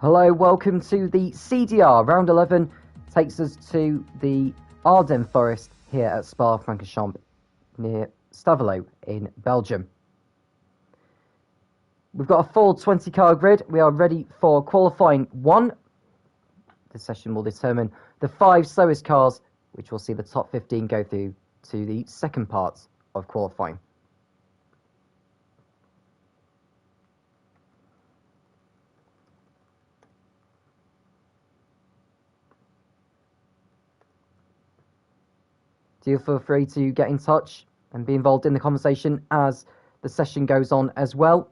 Hello, welcome to the CDR. Round 11 takes us to the Ardennes Forest here at Spa-Francorchamps near Stavelot in Belgium. We've got a full 20-car grid. We are ready for qualifying 1. This session will determine the 5 slowest cars, which will see the top 15 go through to the second part of qualifying. Do feel free to get in touch and be involved in the conversation as the session goes on as well.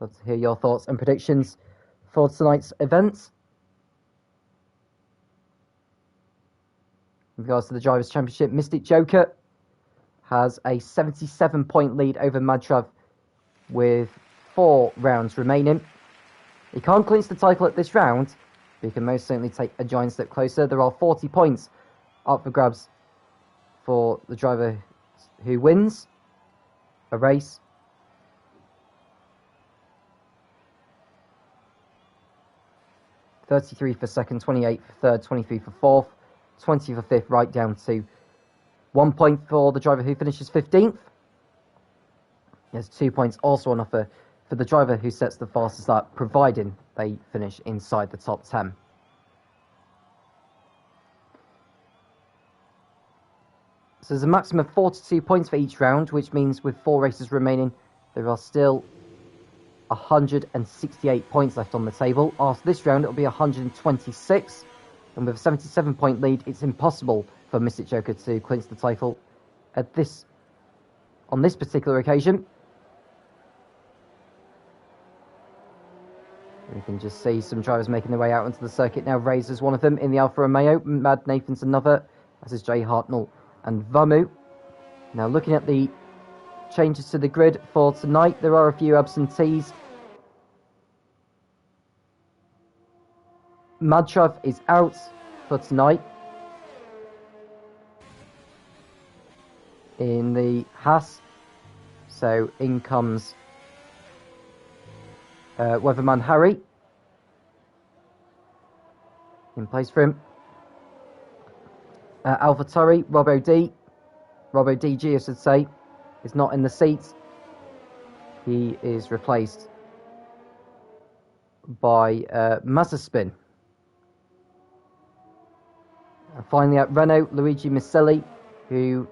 Love to hear your thoughts and predictions for tonight's event. In regards to the Drivers' Championship, Mystic Joker has a 77-point lead over Madtrav with 4 rounds remaining. He can't clinch the title at this round, but he can most certainly take a giant step closer. There are 40 points up for grabs for the driver who wins a race. $33 for second, 28 for third, 23 for fourth, 20 for fifth, right down to 1 point for the driver who finishes 15th. There's 2 points also on offer for the driver who sets the fastest lap, providing they finish inside the top 10. So there's a maximum of 42 points for each round, which means with 4 races remaining, there are still 168 points left on the table. After this round, it'll be 126. And with a 77-point lead, it's impossible for Mystic Joker to clinch the title on this particular occasion. We can just see some drivers making their way out onto the circuit now. Razor's one of them in the Alfa Romeo. Mad Nathan's another, as is Jay Hartnell and Vamu. Now looking at the changes to the grid for tonight, there are a few absentees. Madtrav is out for tonight in the Haas, so in comes Weatherman Harry in place for him. AlphaTauri, Robbo DG I should say, is not in the seat. He is replaced by Mazepin. And finally at Renault, Luigi Miscelli, who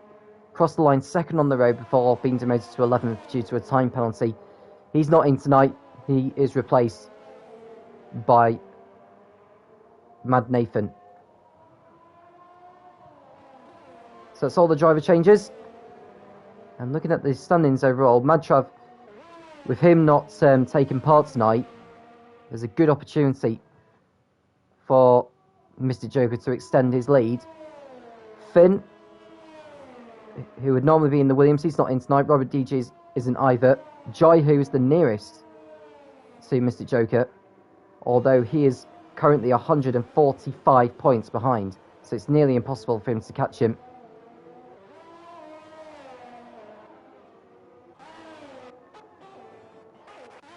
crossed the line second on the road before being demoted to 11th due to a time penalty. He's not in tonight. He is replaced by Mad Nathan. So that's all the driver changes. And looking at the standings overall, Madtrav, with him not taking part tonight, there's a good opportunity for Mr. Joker to extend his lead. Finn, who would normally be in the Williams, he's not in tonight. Robert DG isn't either. Jai, who is the nearest to Mr. Joker, although he is currently 145 points behind, so it's nearly impossible for him to catch him.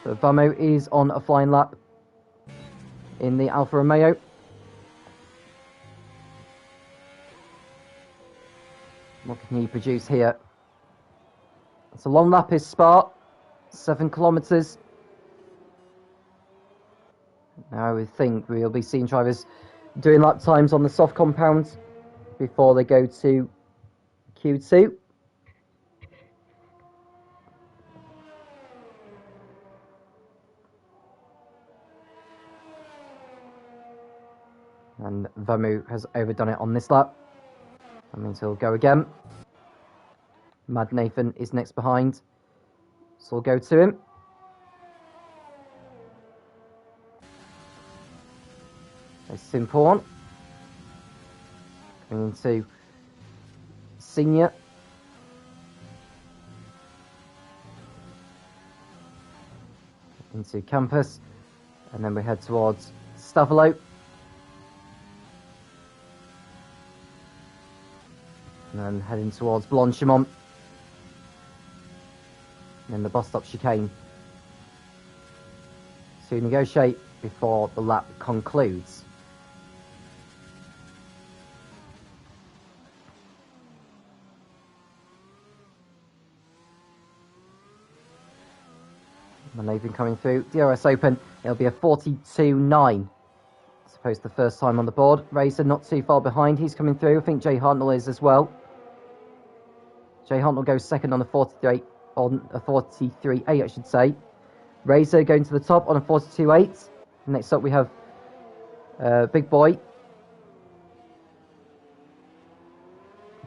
So Vamo is on a flying lap in the Alfa Romeo. What can he produce here? It's a long lap is Spa, 7 kilometres. Now I would think we'll be seeing drivers doing lap times on the soft compound before they go to Q2. And Vamu has overdone it on this lap. That means he'll go again. Mad Nathan is next behind, so we'll go to him. A simple one. Going into Senior. Into Campus. And then we head towards Stavelot. And then heading towards Blanchimont. And then the bus stop chicane. to negotiate before the lap concludes. Manoeuvring coming through. DRS open. It'll be a 42.9. I suppose the first time on the board. Racer not too far behind. He's coming through. I think Jay Hartnell is as well. Jay Hartnell goes second on a 43.8, I should say. Razor going to the top on a 42.8. Next up we have Big Boy.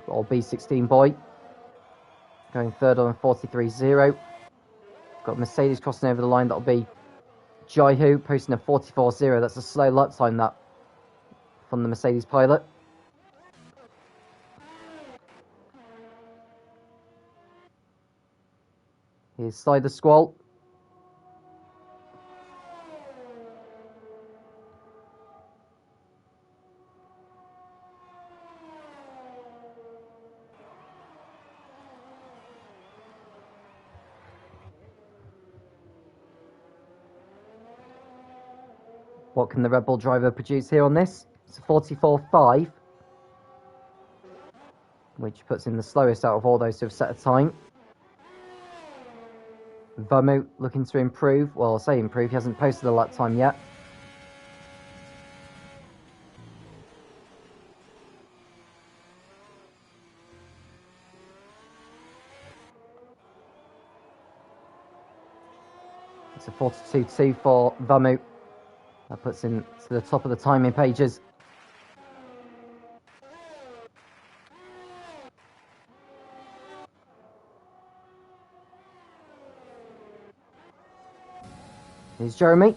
Or B16 Boy. Going third on a 43.0. Got Mercedes crossing over the line. That'll be Jaihu posting a 44.0. That's a slow lap time, that, from the Mercedes pilot. Here's Slider Squall. What can the Red Bull driver produce here on this? It's a 44.5, which puts him the slowest out of all those who have set a time. Vamu looking to improve. Well, I'll say improve. He hasn't posted a lap time yet. It's a 42.2 for Vamu. That puts him to the top of the timing pages. Here's Jeremy.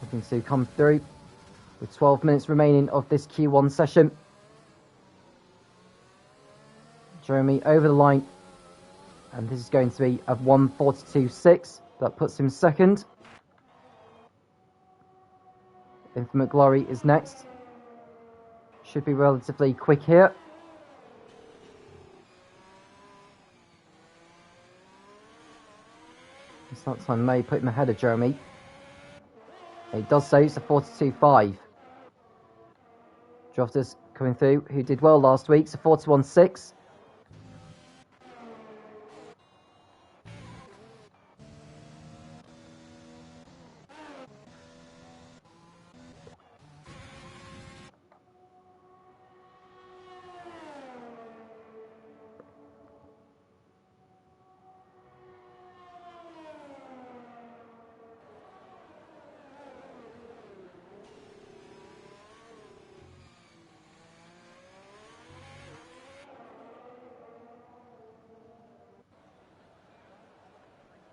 Looking to come through with 12 minutes remaining of this Q1 session. Jeremy over the line. And this is going to be a 1:42.6. That puts him second. Infinite Glory is next. Should be relatively quick here. This time may put him ahead of Jeremy. He does so. It's a 42.5. Drofters coming through, who did well last week. It's a 41.6.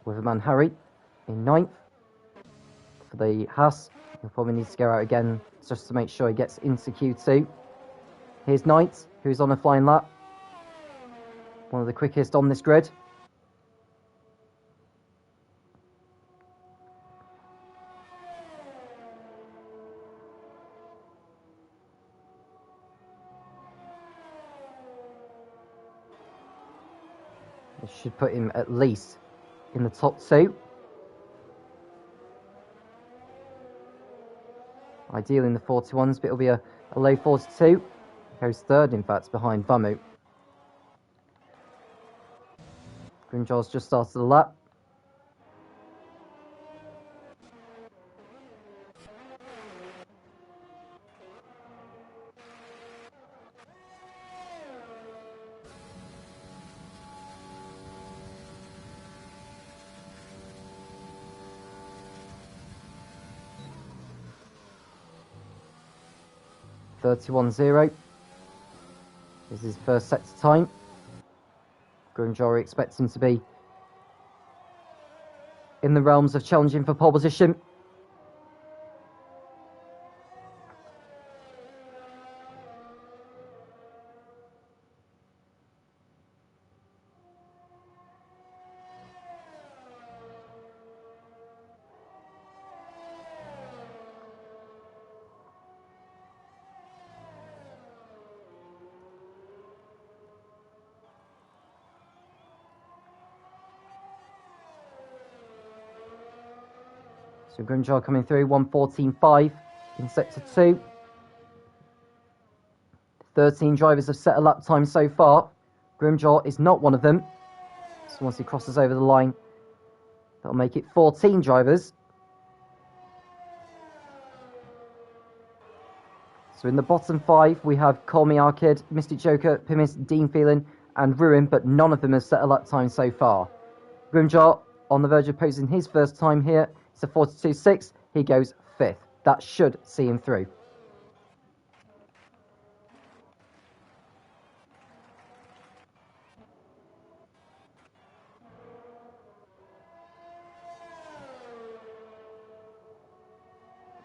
Weatherman Harry in 9th for the Haas. He'll probably need to go out again just to make sure he gets into Q2. Here's Knight, who's on a flying lap. One of the quickest on this grid. This should put him at least in the top 2. Ideally in the 41s, but it'll be a low 42. Goes third, in fact, behind Vamu. Grimjaw's just started the lap. .31.0 is his first sector time. Grimjaw expects him to be in the realms of challenging for pole position. So Grimjaw coming through, 1:14.5 in sector 2. 13 drivers have set a lap time so far. Grimjaw is not one of them. So once he crosses over the line, that'll make it 14 drivers. So in the bottom 5, we have Call Me Arcade, Mystic Joker, Pimis, Dean Phelan, and Ruin, but none of them have set a lap time so far. Grimjaw on the verge of posing his first time here. It's a 42.6. He goes 5th. That should see him through.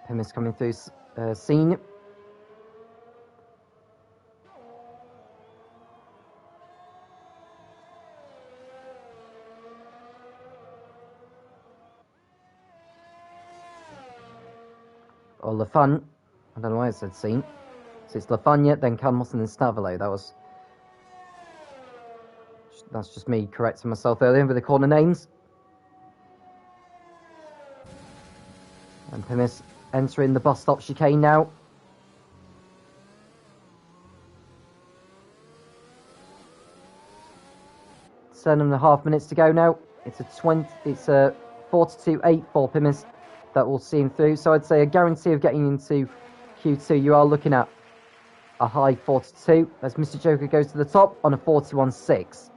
Pimis coming through scene. Or Lafan. I don't know why I said scene. So it's Lafanya, then Calmos, and then Stavilo. That's just me correcting myself earlier with the corner names. And Pimis entering the bus stop chicane now. Seven and a half minutes to go now. It's a 42.8 for Pimis. That will see him through. So I'd say a guarantee of getting into Q2. You are looking at a high 42 as Mr. Joker goes to the top on a 41.6.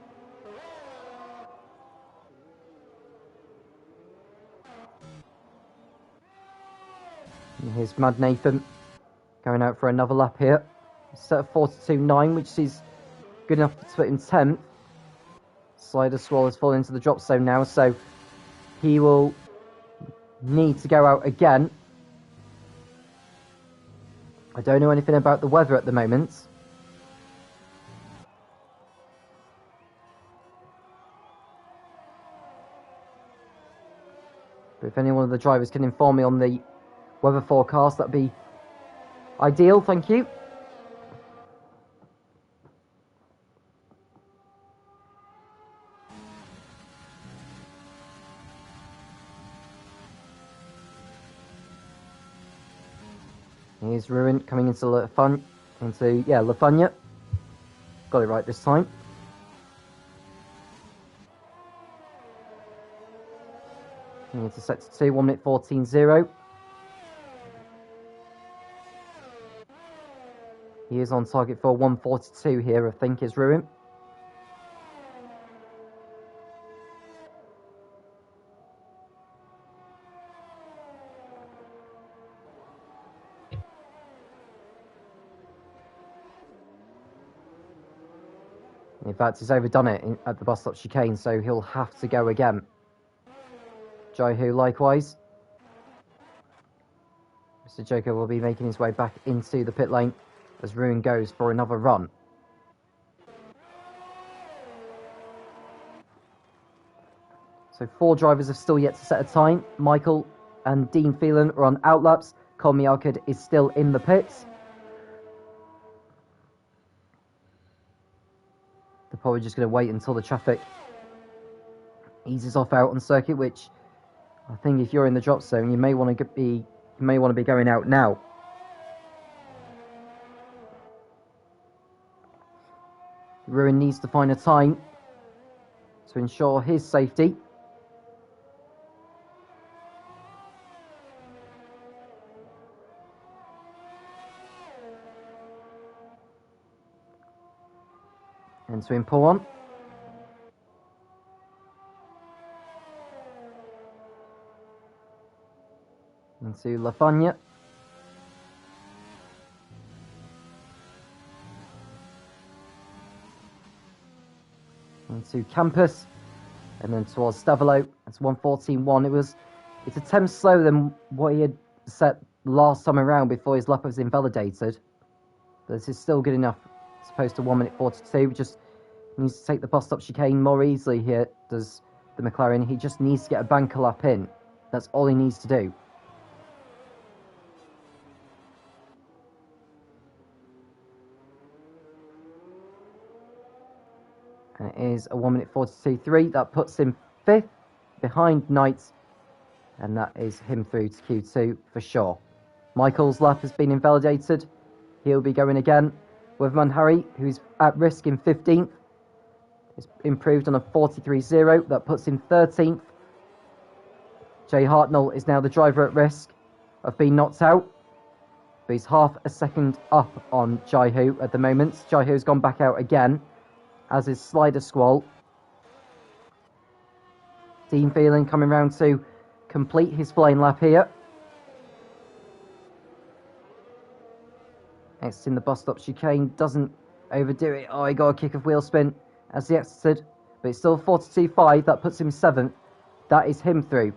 And here's Mad Nathan going out for another lap here. Set of 42.9, which is good enough to put him 10th. Slider Swallow has fallen into the drop zone now, so he will need to go out again. I don't know anything about the weather at the moment. But if any one of the drivers can inform me on the weather forecast, that'd be ideal, thank you. Here's Ruin coming into Lafanya. Got it right this time. Into sector 2, 1:14.0. He is on target for 1:42 here, I think, is Ruin. In fact, he's overdone it at the bus stop chicane, so he'll have to go again. Jaihu likewise. Mr. Joker will be making his way back into the pit lane as Ruin goes for another run. So 4 drivers have still yet to set a time. Michael and Dean Phelan are on outlaps. Colmy Arcade is still in the pits. They're probably just going to wait until the traffic eases off out on circuit, which I think if you're in the drop zone, you may want to be going out now. Ruin needs to find a time to ensure his safety. And to pull on. Into Lafanya. Into Campus. And then towards Stavilo. That's 1:14.1. It's a 10 slower than what he had set last time around before his lap was invalidated. But this is still good enough as opposed to 1:42. Just needs to take the bus stop chicane more easily here, does the McLaren. He just needs to get a banker lap in. That's all he needs to do. And it is a 1:42.3. That puts him 5th behind Knight And that is him through to Q2 for sure. Michael's lap has been invalidated. He'll be going again. Weatherman Harry, who's at risk in 15th, is improved on a 43.0. That puts him 13th. Jay Hartnell is now the driver at risk of being knocked out. But he's half a second up on Jaihu at the moment. Jaihu's gone back out again, as is Slider Squall. Dean Phelan coming round to complete his flying lap here. Exiting the bus stop chicane, doesn't overdo it. Oh, he got a kick of wheel spin as he exited, but it's still 42.5. That puts him 7th. That is him through.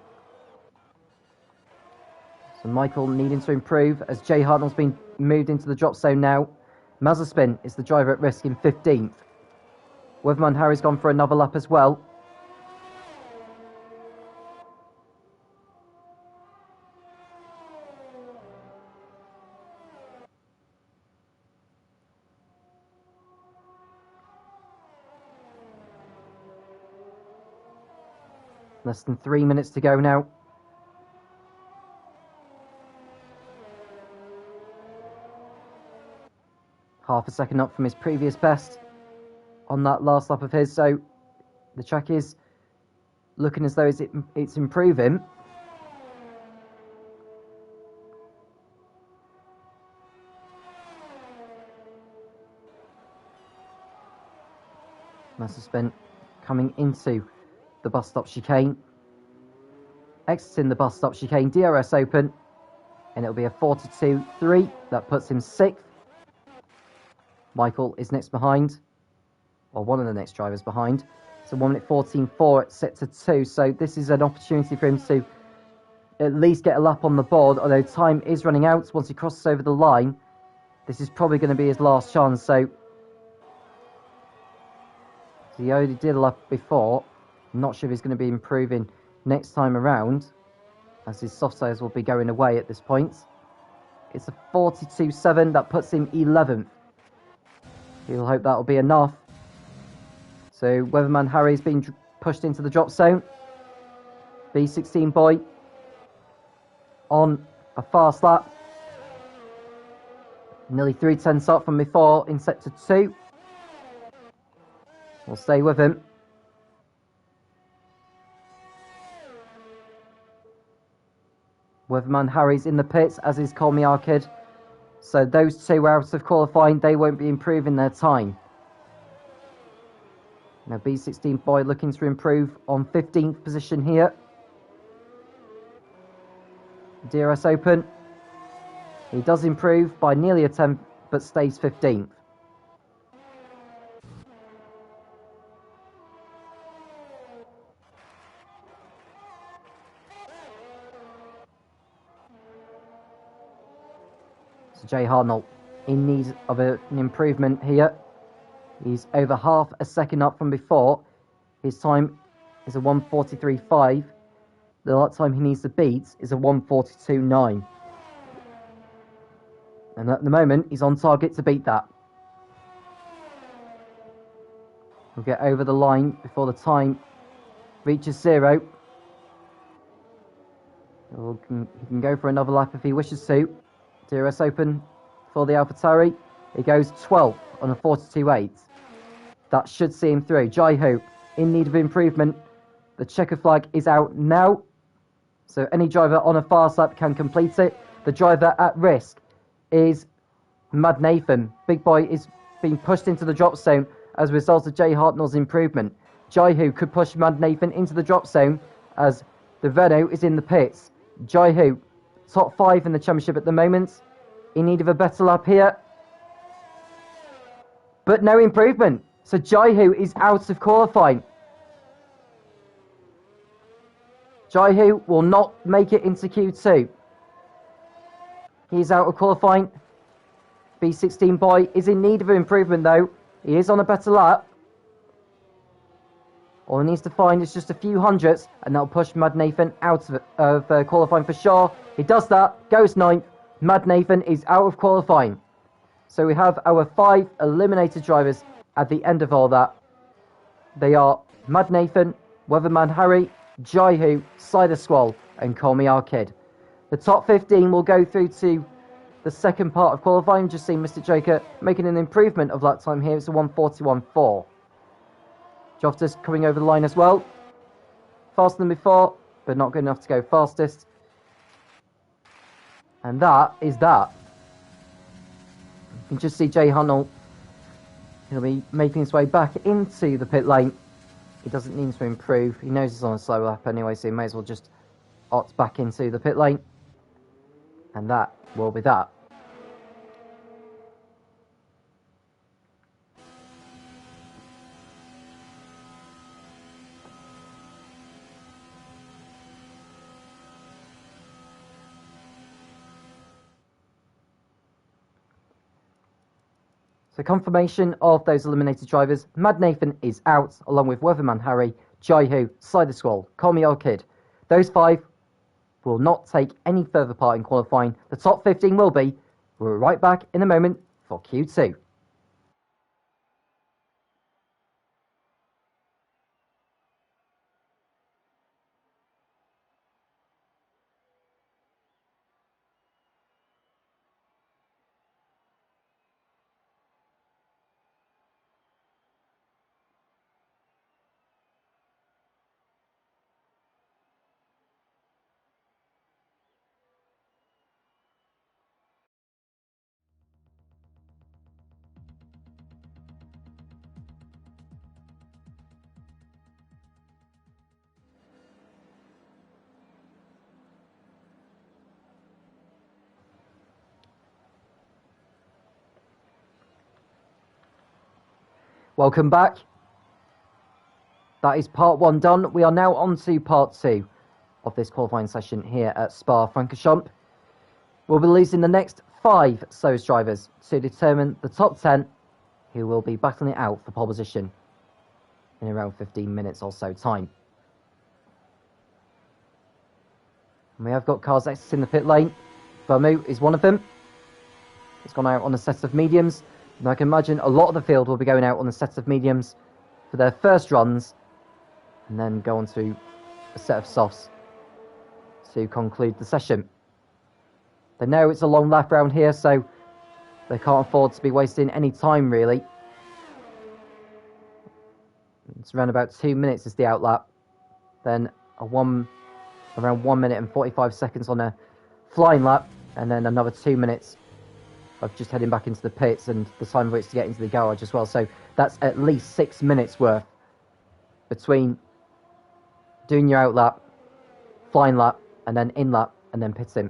So Michael needing to improve as Jay Hartnell's been moved into the drop zone now. Mazepin is the driver at risk in 15th. Weatherman Harry's gone for another lap as well. Less than 3 minutes to go now. Half a second up from his previous best on that last lap of his. So the track is looking as though it's improving. Mazepin coming into the bus stop chicane, exiting the bus stop chicane, DRS open, and it'll be a 42.3. That puts him 6th. Michael is next behind, or one of the next drivers behind. So 1 minute 14.4 at sector 2. So this is an opportunity for him to at least get a lap on the board, although time is running out once he crosses over the line. This is probably going to be his last chance. So he already did a lap before. I'm not sure if he's going to be improving next time around, as his soft tyres will be going away at this point. It's a 42.7. That puts him 11th. He'll hope that'll be enough. So Weatherman Harry's been pushed into the drop zone. B16 boy on a fast lap. Nearly 3/10 up from before in sector 2. We'll stay with him. Weatherman Harry's in the pits, as is Colmy Arkid. So those two out of qualifying, they won't be improving their time. Now B16 boy looking to improve on 15th position here. DRS open. He does improve by nearly a 10th, but stays 15th. Jay Hartnell in need of an improvement here. He's over half a second up from before. His time is a 1:43.5. The lap time he needs to beat is a 1:42.9. And at the moment, he's on target to beat that. He'll get over the line before the time reaches 0. He can go for another lap if he wishes to. DRS open for the AlphaTauri. He goes 12th on a 42.8. That should see him through. Jaihu in need of improvement. The checker flag is out now, so any driver on a fast lap can complete it. The driver at risk is Mad Nathan. Big boy is being pushed into the drop zone as a result of Jay Hartnell's improvement. Jaihu could push Mad Nathan into the drop zone as the Renault is in the pits. Jaihu, top 5 in the championship at the moment, in need of a better lap here, but no improvement. So Jaihu is out of qualifying. Jaihu will not make it into Q2. He's out of qualifying. B16 boy is in need of improvement though. He is on a better lap. All he needs to find is just a few hundredths, and that'll push Mad Nathan out of qualifying for sure. He does that, goes 9th. Mad Nathan is out of qualifying. So we have our 5 eliminated drivers at the end of all that. They are Mad Nathan, Weatherman Harry, Jaihu, Cider Squall, and Call Me Our Kid. The top 15 will go through to the second part of qualifying. Just seeing Mr. Joker making an improvement of lap time here. It's a 1:41.4. Jofta's coming over the line as well. Faster than before, but not good enough to go fastest. And that is that. You can just see Jay Hunnell. He'll be making his way back into the pit lane. He doesn't need to improve. He knows he's on a slow lap anyway, so he may as well just opt back into the pit lane. And that will be that. So confirmation of those eliminated drivers. Mad Nathan is out, along with Weatherman Harry, Jaihu, Slider Squall, Call Me Our Kid. Those 5 will not take any further part in qualifying. The top 15 will be. We're right back in a moment for Q2. Welcome back. That is part 1 done. We are now on to part 2 of this qualifying session here at Spa-Francorchamps. We'll be releasing the next 5 SOS drivers to determine the top 10 who will be battling it out for pole position in around 15 minutes or so time. And we have got cars exiting the pit lane. Vermu is one of them. It's gone out on a set of mediums. And I can imagine a lot of the field will be going out on a set of mediums for their first runs and then go on to a set of softs to conclude the session. They know it's a long lap round here, so they can't afford to be wasting any time, really. It's around about 2 minutes is the outlap. Then around 1 minute and 45 seconds on a flying lap, and then another 2 minutes of just heading back into the pits and the time for it to get into the garage as well. So that's at least 6 minutes worth between doing your outlap, flying lap, and then in lap, and then pitting.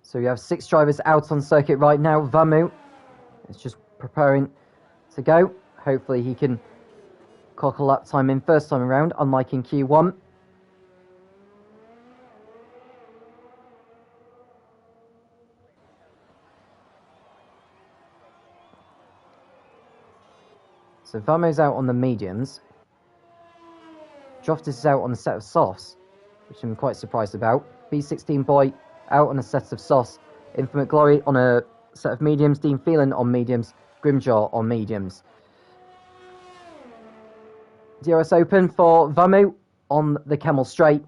So we have 6 drivers out on circuit right now. Vamu is just preparing to go. Hopefully he can clock a lap time in first time around, unlike in Q1. So Vamu's out on the mediums. Droftis is out on a set of softs, which I'm quite surprised about. B16 Boy out on a set of softs. Infinite Glory on a set of mediums. Dean Phelan on mediums. Grimjaw on mediums. DRS open for Vamu on the Camel Straight.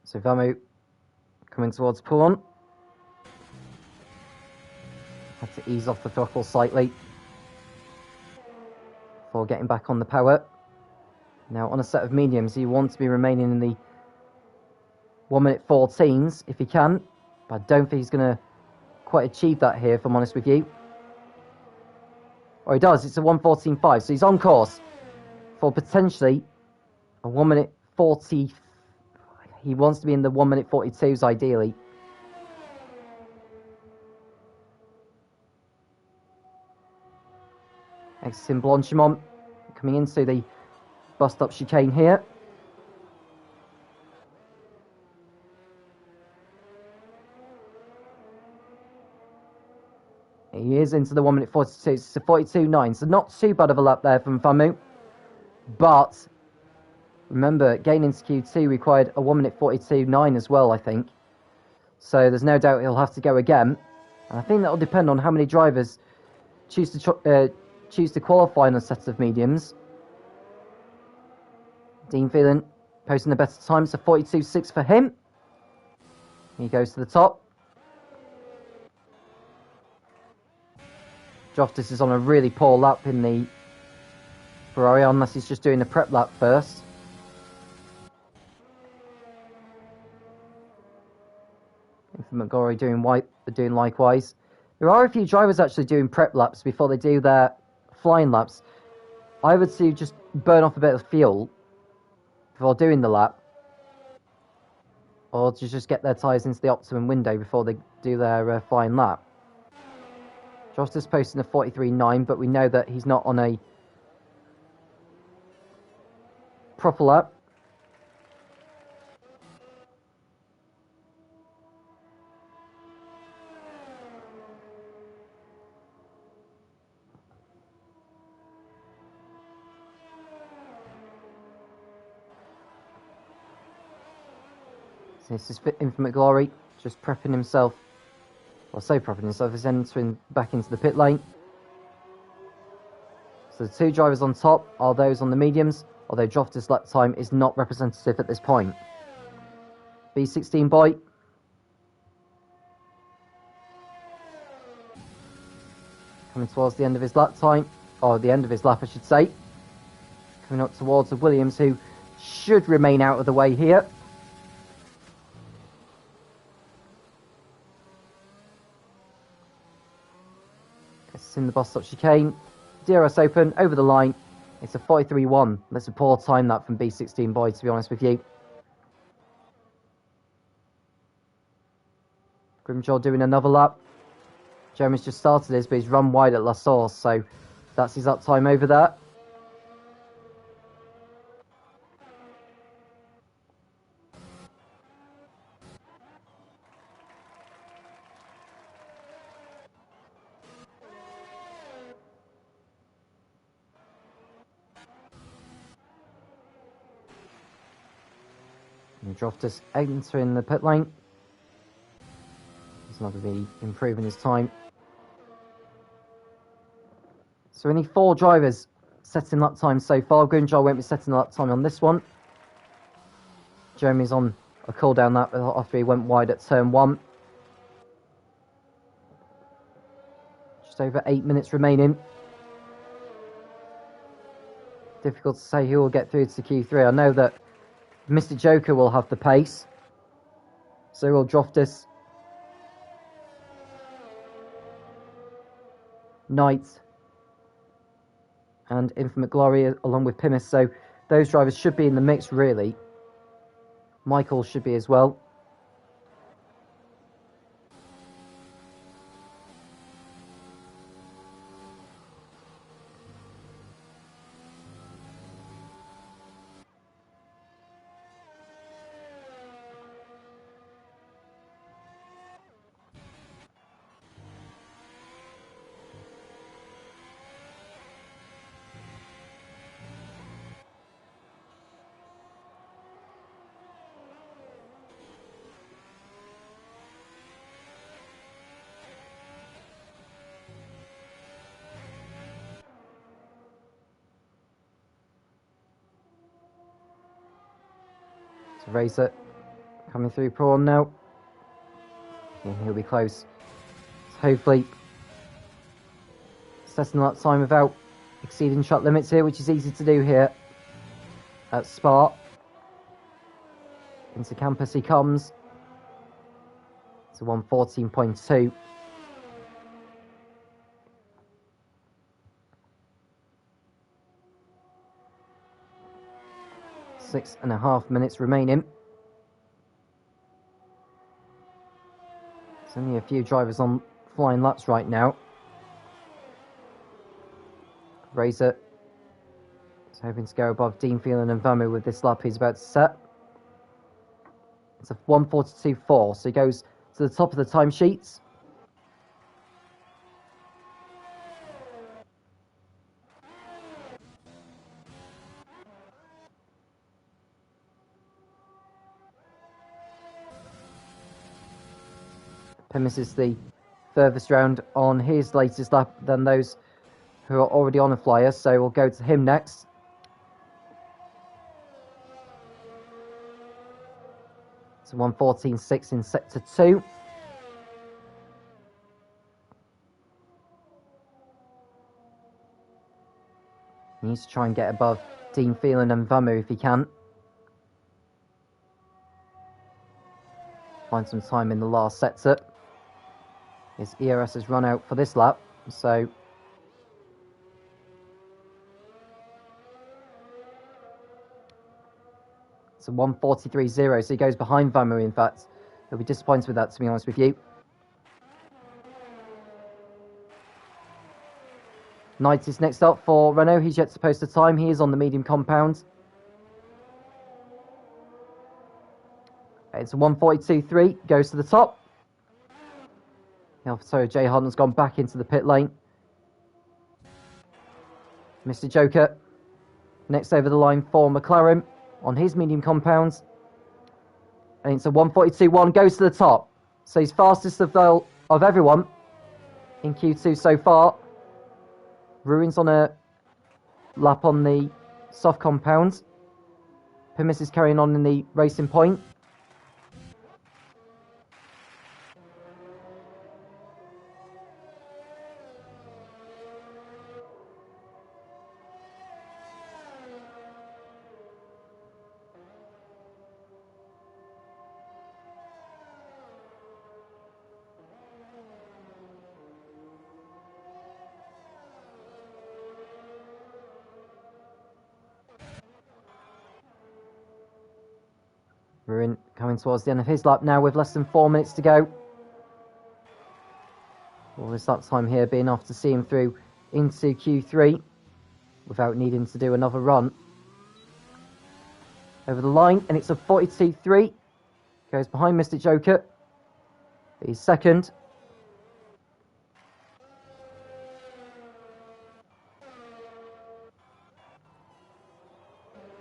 So Vamu coming towards Pawn. Had to ease off the throttle slightly before getting back on the power. Now, on a set of mediums, you want to be remaining in the 1-minute 14s if you can, but I don't think he's going to quite achieve that here, if I'm honest with you. Or he does, it's a 1:14.5, so he's on course for potentially a 1-minute 40. He wants to be in the 1-minute 42s ideally. Exiting Blanchimont, coming into the bus-stop chicane here. He is into the 1-minute 42, it's a 42.9, so not too bad of a lap there from Famu. But remember, getting into Q2 required a 1-minute 42.9 as well, I think. So there's no doubt he'll have to go again. And I think that'll depend on how many drivers choose to qualify on a set of mediums. Dean Phelan posting a better time, so 42.6 for him. He goes to the top. Joftis is on a really poor lap in the Ferrari, unless he's just doing the prep lap first. McGorry doing likewise. There are a few drivers actually doing prep laps before they do their flying laps. I would say just burn off a bit of fuel before doing the lap, or to just get their tyres into the optimum window before they do their flying lap. Joftis posting a 43.9, but we know that he's not on a proper lap. So this is Infinite Glory, just prepping himself. Well, so prepping himself, he's entering back into the pit lane. So the two drivers on top are those on the mediums, although Joftis' lap time is not representative at this point. B16 boy. Coming towards the end of his lap time, or the end of his lap I should say. Coming up towards the Williams, who should remain out of the way here. It's in the bus stop chicane. DRS open, over the line. It's a 43.1. That's a poor time that from B16 boy, to be honest with you. Grimjaw doing another lap. Jeremy's just started this, but he's run wide at La Source, so that's his up time over there. And Joftis entering the pit lane. He's not going to be improving his time. So only 4 drivers setting lap time so far. Grimjaw won't be setting the lap time on this one. Jeremy's on a cool down lap after he went wide at turn 1. Just over 8 minutes remaining. Difficult to say who will get through to Q3. I know that Mr. Joker will have the pace. So will Joftis. Knight. And Infinite Glory along with Pimis. So those drivers should be in the mix really. Michael should be as well. So Razor coming through prawn now. And he'll be close. So hopefully Assessing that time without exceeding track limits here, which is easy to do here at Spa. Into campus he comes. To 1:14.2. 6.5 minutes remaining. There's only a few drivers on flying laps right now. Razor is hoping to go above Dean Phelan and Vamu with this lap he's about to set. It's a 1:42.4, so he goes to the top of the timesheets. Pimis is the furthest round on his latest lap than those who are already on a flyer, so we'll go to him next. It's a 1:14.6 in sector 2. He needs to try and get above Dean Phelan and Vamu if he can. Find some time in the last sector. His ERS has run out for this lap, so it's a 1:43.0, so he goes behind Vamu, in fact. He'll be disappointed with that, to be honest with you. Knight is next up for Renault. He's yet to post a time. He is on the medium compound. It's a 1:42.3, goes to the top. So Jay Harden's gone back into the pit lane. Mr. Joker next over the line for McLaren on his medium compound. And it's a 1:42.1, goes to the top. So he's fastest of everyone in Q2 so far. Ruins on a lap on the soft compound. Pimis is carrying on in the racing point. Ruin coming towards the end of his lap now with less than 4 minutes to go. All this lap time here being enough to see him through into Q3 without needing to do another run. Over the line, and it's a 42.3. Goes behind Mr. Joker. He's second.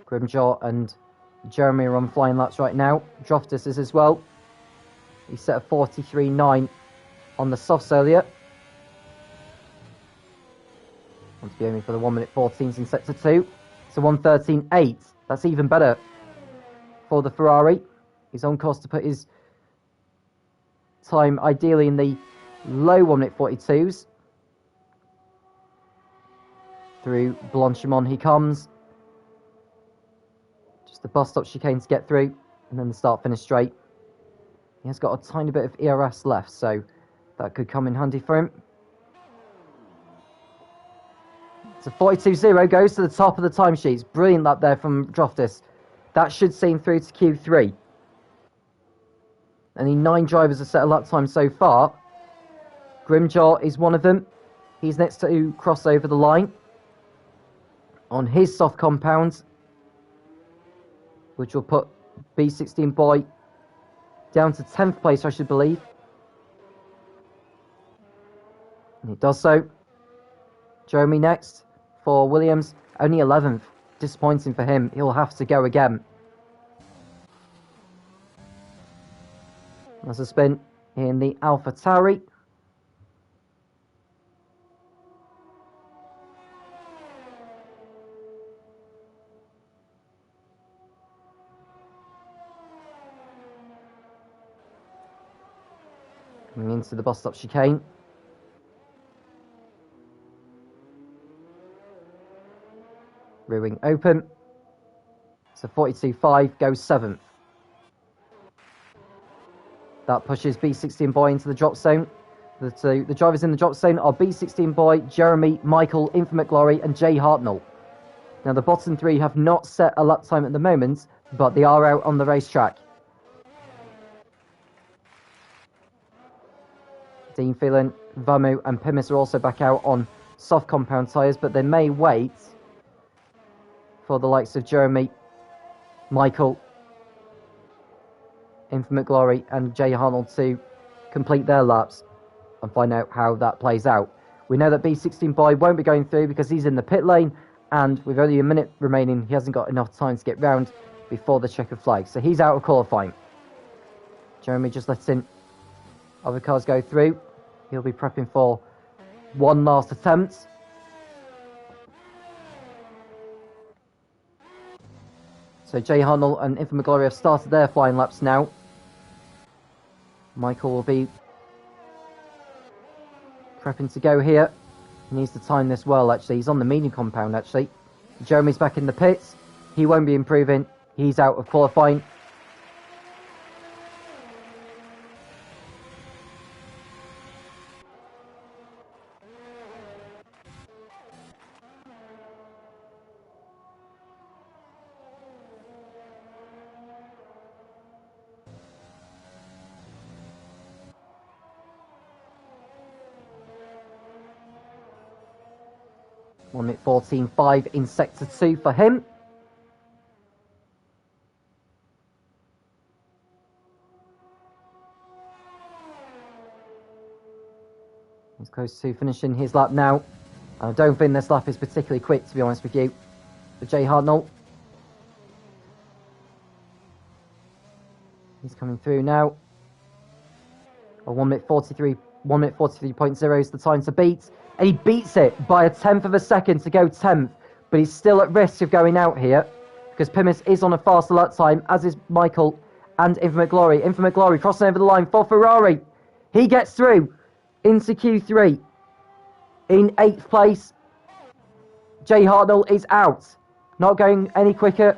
Grimjaw and Jeremy are on flying laps right now. Droftus is as well. He set a 43.9 on the softs earlier. Want to be aiming for the 1:14s in sector 2. So 1:13.8. That's even better for the Ferrari. He's on course to put his time ideally in the low 1:42s. Through Blanchimont he comes. Just the bus stop chicane to get through, and then the start finish straight. He has got a tiny bit of ERS left, so that could come in handy for him. So 42.0 goes to the top of the timesheets. Brilliant lap there from Droftus. That should see him through to Q3. Only 9 drivers have set a lap time so far. Grimjaw is one of them. He's next to cross over the line on his soft compound, which will put B16 Boy down to 10th place, I should believe. And he does so. Jeremy next for Williams, only 11th. Disappointing for him. He'll have to go again. That's a spin in the Alpha Tauri. Coming into the bus stop chicane. Rear wing open. So 42.5 goes 7th. That pushes B16 Boy into the drop zone. The drivers in the drop zone are B16 Boy, Jeremy, Michael, Infinite Glory, and Jay Hartnell. Now, the bottom three have not set a lap time at the moment, but they are out on the racetrack. Dean Phelan, Vamu, and Pimis are also back out on soft compound tyres, but they may wait for the likes of Jeremy, Michael, Infinite Glory, and Jay Hartnell to complete their laps and find out how that plays out. We know that B16 Boy won't be going through because he's in the pit lane, and with only a minute remaining, he hasn't got enough time to get round before the checkered flag. So he's out of qualifying. Jeremy just letting other cars go through. He'll be prepping for one last attempt. So Jay Hartnell and Infinite Glory have started their flying laps now. Michael will be prepping to go here. He needs to time this well, actually. He's on the medium compound, actually. Jeremy's back in the pits. He won't be improving. He's out of qualifying. One minute 14.5 in sector 2 for him. He's close to finishing his lap now. I don't think this lap is particularly quick, to be honest with you, for Jay Hartnell. He's coming through now. A 1 minute 43.0 is the time to beat. And he beats it by a tenth of a second to go 10th. But he's still at risk of going out here, because Pimis is on a faster lap time, as is Michael and Infinite Glory. Infinite Glory crossing over the line for Ferrari. He gets through into Q3. In 8th place, Jay Hartnell is out. Not going any quicker.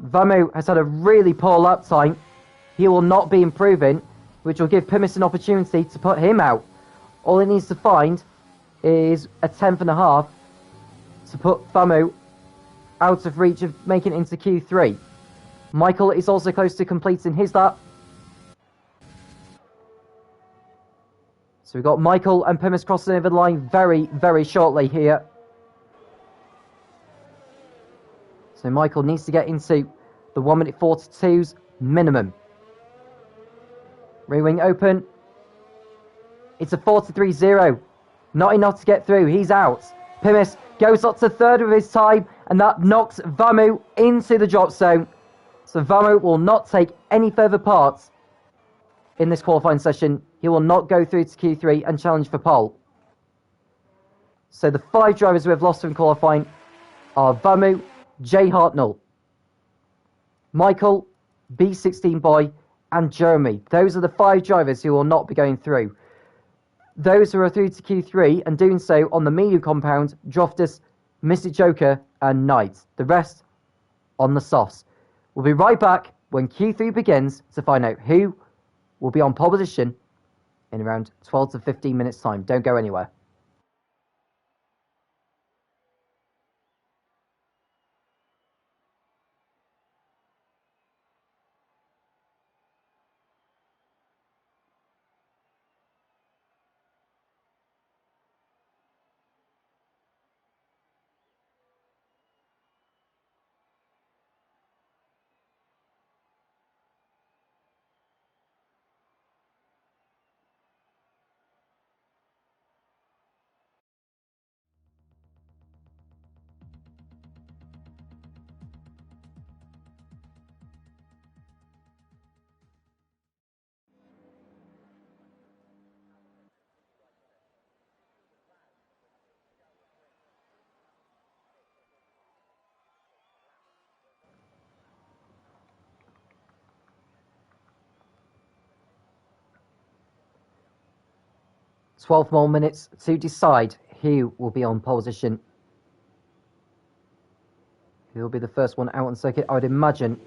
Vamu has had a really poor lap time. He will not be improving, which will give Pimis an opportunity to put him out. All he needs to find is a tenth and a half to put Vamu out of reach of making it into Q3. Michael is also close to completing his lap. So we've got Michael and Pimis crossing over the line very, very shortly here. So Michael needs to get into the 1 minute 42s minimum. Rear wing open. It's a 43.0. Not enough to get through. He's out. Pimis goes up to third of his time, and that knocks Vamu into the drop zone. So Vamu will not take any further parts in this qualifying session. He will not go through to Q3 and challenge for pole. So the 5 drivers who have lost from qualifying are Vamu, Jay Hartnell, Michael, B16 Boy, and Jeremy. Those are the 5 drivers who will not be going through. Those who are through to Q3 and doing so on the medium compound, Droftus, Mystic Joker, and Knight. The rest on the softs. We'll be right back when Q3 begins to find out who will be on pole position in around 12 to 15 minutes time. Don't go anywhere. Twelve more minutes to decide who will be on pole position He'll be the first one out on circuit. I would imagine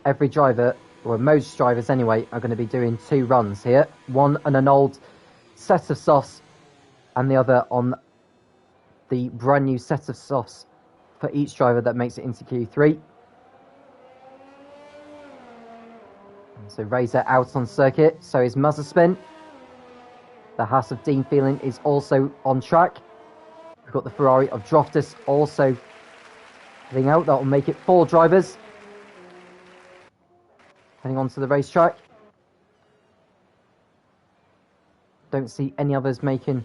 every driver, or most drivers anyway, are going to be doing 2 runs here. One on an old set of softs, and the other on the brand new set of softs for each driver that makes it into Q3. So Razor out on circuit, so is Mazepin. The Haas of Dean Phelan is also on track. We've got the Ferrari of Droftus also heading out. That will make it 4 drivers heading onto the racetrack. Don't see any others making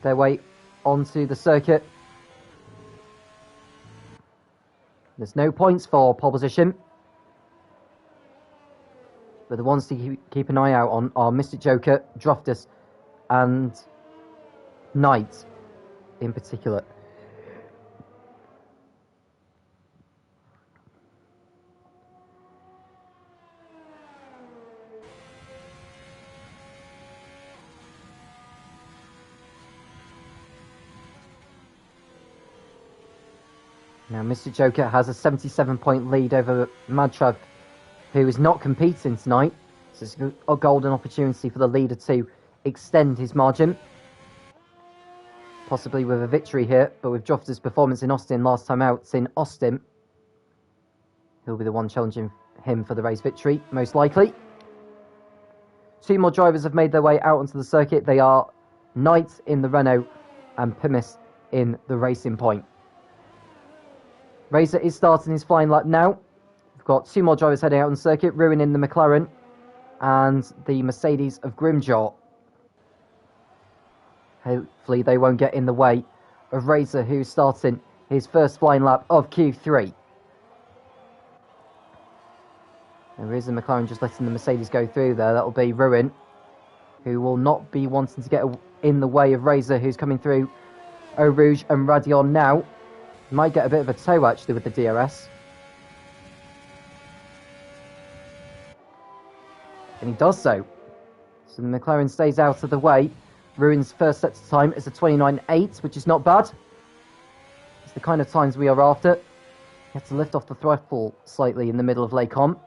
their way onto the circuit. There's no points for pole position, but the ones to keep an eye out on are Mystic Joker, Droftus, and Knight in particular. Now, Mr. Joker has a 77-point lead over Madtrav, who is not competing tonight. So it's a golden opportunity for the leader to extend his margin, possibly with a victory here. But with Droftus' performance in Austin last time out in Austin, he'll be the one challenging him for the race victory, most likely. 2 more drivers have made their way out onto the circuit. They are Knight in the Renault and Pimis in the Racing Point. Razor is starting his flying lap now. We've got 2 more drivers heading out on the circuit, Ruin in the McLaren and the Mercedes of Grimjaw. Hopefully they won't get in the way of Razor, who's starting his first flying lap of Q3. There is a McLaren just letting the Mercedes go through there. That'll be Ruin, who will not be wanting to get in the way of Razor, who's coming through Eau Rouge and Radion now. Might get a bit of a tow actually with the DRS. And he does so. So the McLaren stays out of the way. Ruin's first set to time is a 29.8, which is not bad. It's the kind of times we are after. You have to lift off the throttle slightly in the middle of Lacombe.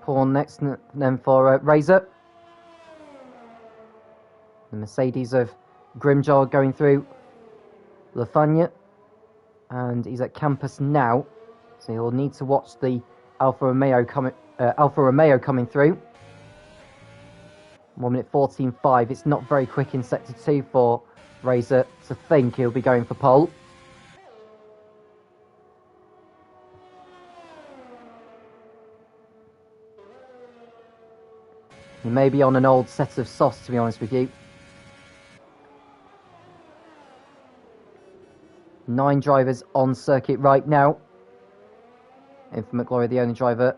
Pawn next, then for Razor. The Mercedes of Grimjaw going through Lafanya, and he's at Campus now, so he'll need to watch the Alfa Romeo coming through. 1 minute 14.5. It's not very quick in sector 2 for Razor to think he'll be going for pole. He may be on an old set of softs, to be honest with you. 9 drivers on circuit right now. And for McLaurin, the only driver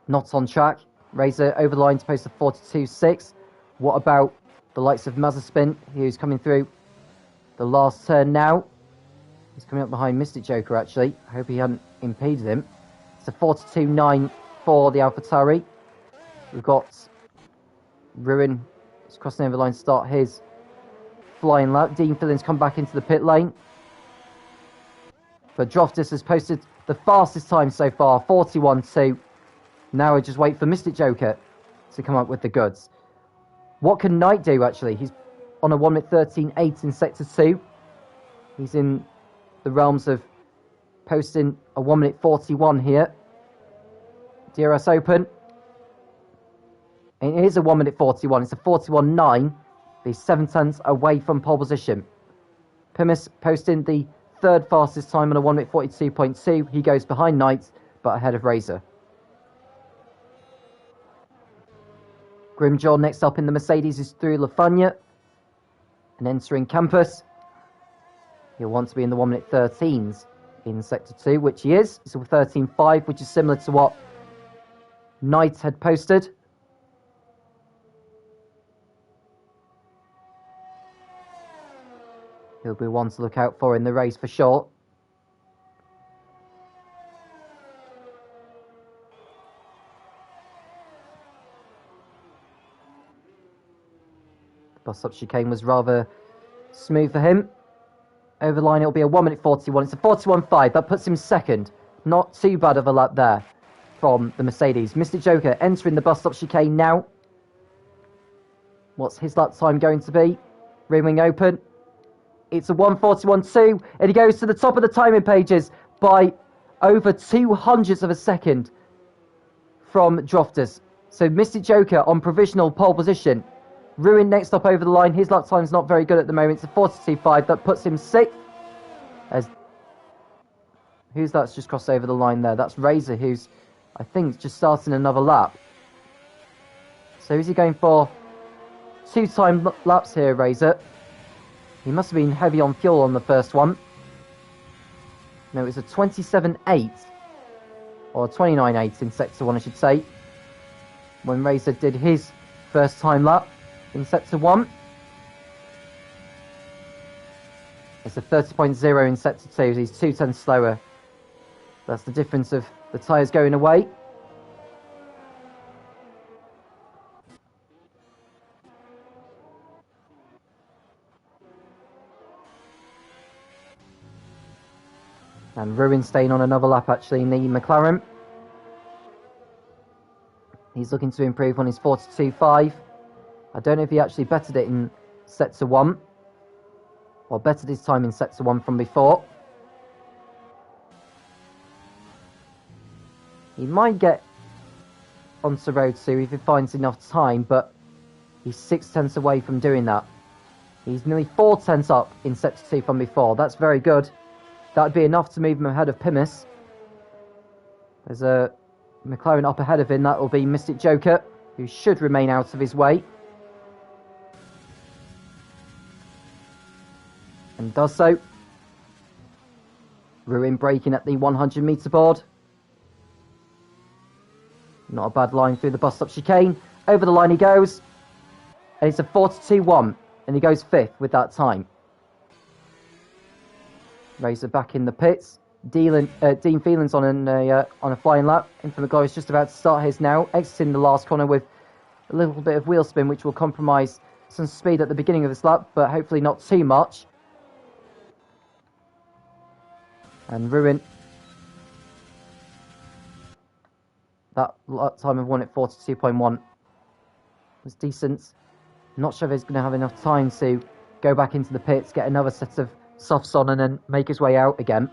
not on track. Razor over the line to post a 42.6. What about the likes of Mazepin, who's coming through the last turn now? He's coming up behind Mystic Joker, actually. I hope he hadn't impeded him. It's a 42.9 for the AlphaTauri. We've got Ruin is crossing over the line to start his flying lap. Dean Phelan's come back into the pit lane. But Droftus has posted the fastest time so far, 41.2. Now we just wait for Mystic Joker to come up with the goods. What can Knight do, actually? He's on a 1 minute 13.8 in sector 2. He's in the realms of posting a 1 minute 41 here. DRS open. It is a 1 minute 41. It's a 41.9. He's 7 tenths away from pole position. Pimis posting the 3rd fastest time on a 1 minute 42.2. He goes behind Knight, but ahead of Razor. Grimjaw next up in the Mercedes is through Lafanya and entering Campus. He'll want to be in the 1 minute 13s in sector 2, which he is. It's a 13.5, which is similar to what Knight had posted. He'll be one to look out for in the race for sure. The bus-up chicane was rather smooth for him. Over the line, it'll be a 1 minute 41. It's a 41.5. That puts him second. Not too bad of a lap there from the Mercedes. Mr. Joker entering the bus-stop chicane now. What's his lap time going to be? Rear wing open. It's a 1:41.2, and he goes to the top of the timing pages by over 200ths of a second from Drofters. So Mr. Joker on provisional pole position. Ruin next up over the line. His lap time's not very good at the moment. It's a 42.5. That puts him sixth. Who's that's just crossed over the line there? That's Razor, who's, I think, just starting another lap. So is he going for 2-time laps here, Razor? He must have been heavy on fuel on the first one. No, it was a 27.8. Or 29.8 in Sector 1, I should say. When Razor did his first time lap in Sector 1. It's a 30.0 in Sector 2, so he's 2 tenths slower. That's the difference of the tyres going away. And Ruin staying on another lap actually in the McLaren. He's looking to improve on his 42.5. I don't know if he actually bettered it in Sector 1. Or bettered his time in Sector 1 from before. He might get onto Road 2 if he finds enough time, but he's 6 tenths away from doing that. He's nearly 4 tenths up in Sector 2 from before. That's very good. That'd be enough to move him ahead of Pimus. There's a McLaren up ahead of him. That will be Mystic Joker, who should remain out of his way. And does so. Ruin braking at the 100 metre board. Not a bad line through the bus-stop chicane. Over the line he goes. And it's a 42.1. And he goes 5th with that time. Razor back in the pits. Dean Phelan's on a flying lap. Infinite Glory is just about to start his now. Exiting the last corner with a little bit of wheel spin, which will compromise some speed at the beginning of this lap, but hopefully not too much. And Ruin. That time of 1 at 42.1 was decent. Not sure if he's going to have enough time to go back into the pits, get another set of softs on and then make his way out again.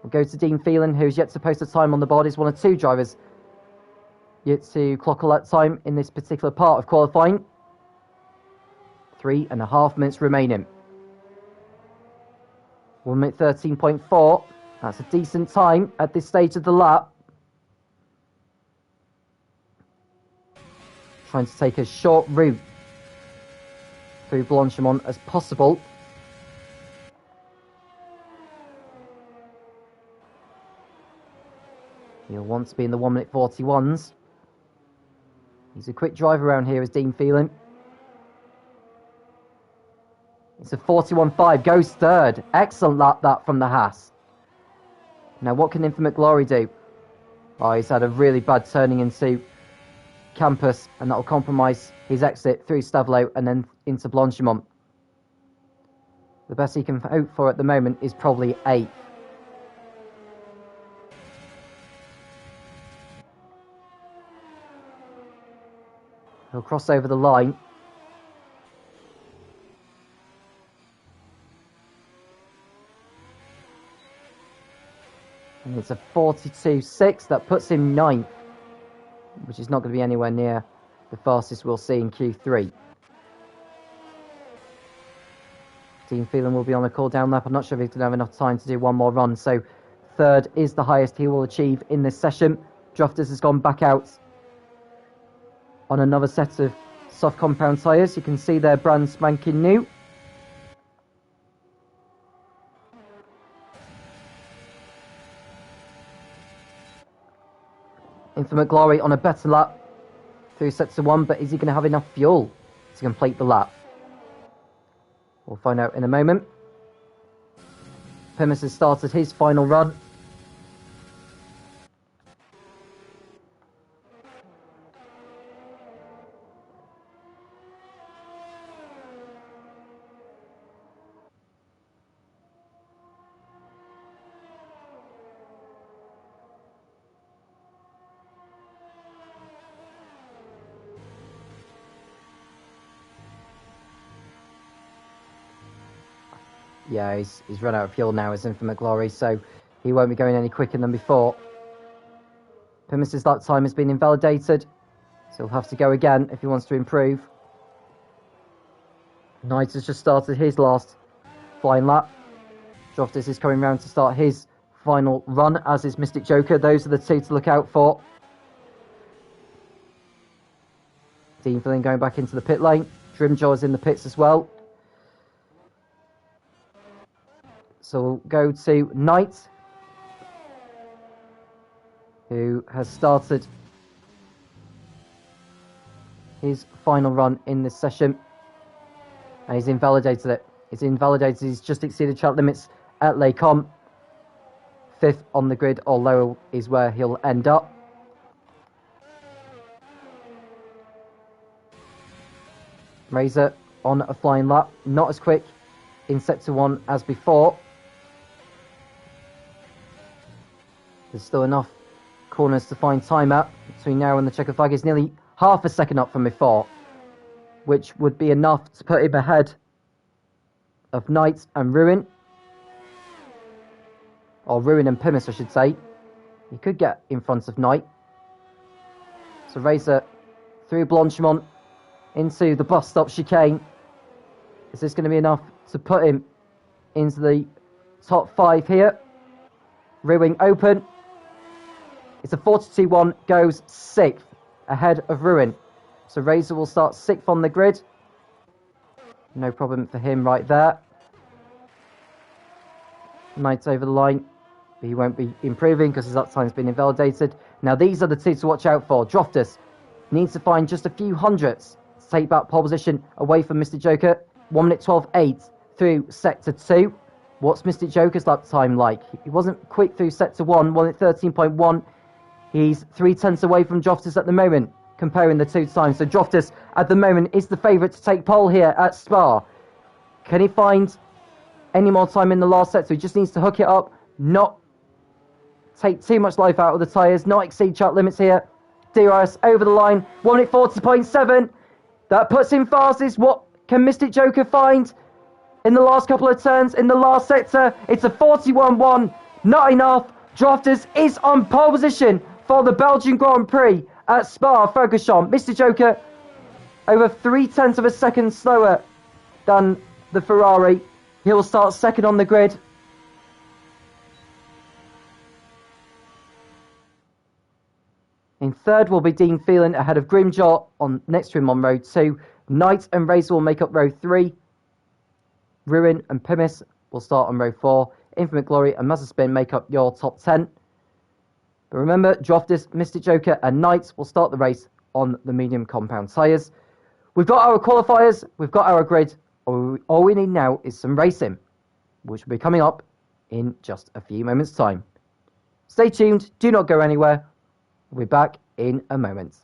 We'll go to Dean Phelan, who's yet to post a time on the board. He's one of 2 drivers yet to clock a lap time in this particular part of qualifying. 3.5 minutes remaining. 1 minute 13.4. That's a decent time at this stage of the lap. Trying to take a short route through Blanchimont as possible. He'll want to be in the 1 minute 41s. He's a quick driver around here, as Dean Phelan. It's a 41.5, goes 3rd. Excellent lap that from the Haas. Now what can Infinite Glory do? Oh, he's had a really bad turning into Campus, and that will compromise his exit through Stavelot and then into Blanchimont. The best he can hope for at the moment is probably 8th. He'll cross over the line. And it's a 42.6. That puts him 9th, which is not going to be anywhere near the fastest we'll see in Q3. Dean Phelan will be on a cool down lap. I'm not sure if he's going to have enough time to do one more run. So 3rd is the highest he will achieve in this session. Drofters has gone back out on another set of soft compound tyres. You can see they're brand spanking new. Infinite Glory on a better lap through Sector 1, but is he going to have enough fuel to complete the lap? We'll find out in a moment. Pimis has started his final run. Yeah, he's run out of fuel now, isn't for McGlory, so he won't be going any quicker than before. Pimis's lap time has been invalidated, so he'll have to go again if he wants to improve. Knight has just started his last flying lap. Droftis is coming round to start his final run, as is Mystic Joker. Those are the two to look out for. Dean Flynn going back into the pit lane. Drimjaw is in the pits as well. So we'll go to Knight, who has started his final run in this session. And he's invalidated it. He's just exceeded track limits at Lecom. 5th on the grid or lower is where he'll end up. Razor on a flying lap. Not as quick in Sector 1 as before. There's still enough corners to find time at. Between now and the checker flag is nearly half a second up from before, which would be enough to put him ahead of Knight and Ruin. Or Ruin and Pimis, I should say. He could get in front of Knight. So Razor through Blanchimont into the bus stop chicane. Is this going to be enough to put him into the top 5 here? Ruin open. It's a 42-1, goes 6th ahead of Ruin. So Razor will start 6th on the grid. No problem for him right there. Knight's over the line, but he won't be improving because his uptime's been invalidated. Now these are the two to watch out for. Droftus needs to find just a few hundredths to take back pole position away from Mr. Joker. 1 minute 12.8 through Sector 2. What's Mr. Joker's lap time like? He wasn't quick through Sector 1, 1 minute 13.1. He's 3/10 away from Droftus at the moment, comparing the two times. So Droftus, at the moment, is the favourite to take pole here at Spa. Can he find any more time in the last sector? He just needs to hook it up, not take too much life out of the tyres, not exceed track limits here. DRS over the line, 1 minute 40.7. That puts him fastest. What can Mystic Joker find in the last couple of turns in the last sector? It's a 41.1. Not enough. Droftus is on pole position for the Belgian Grand Prix at Spa-Francorchamps. Mr. Joker over 0.3 of a second slower than the Ferrari. He'll start second on the grid. In third will be Dean Phelan ahead of Grimjaw on next to him on row 2. Knight and Razor will make up row 3. Ruin and Pimis will start on row 4. Infinite Glory and Mazepin make up your top 10. But remember, Droftus, Mystic Joker and Knight will start the race on the medium compound tyres. We've got our qualifiers, we've got our grid. All we need now is some racing, which will be coming up in just a few moments' time. Stay tuned, do not go anywhere. We'll be back in a moment.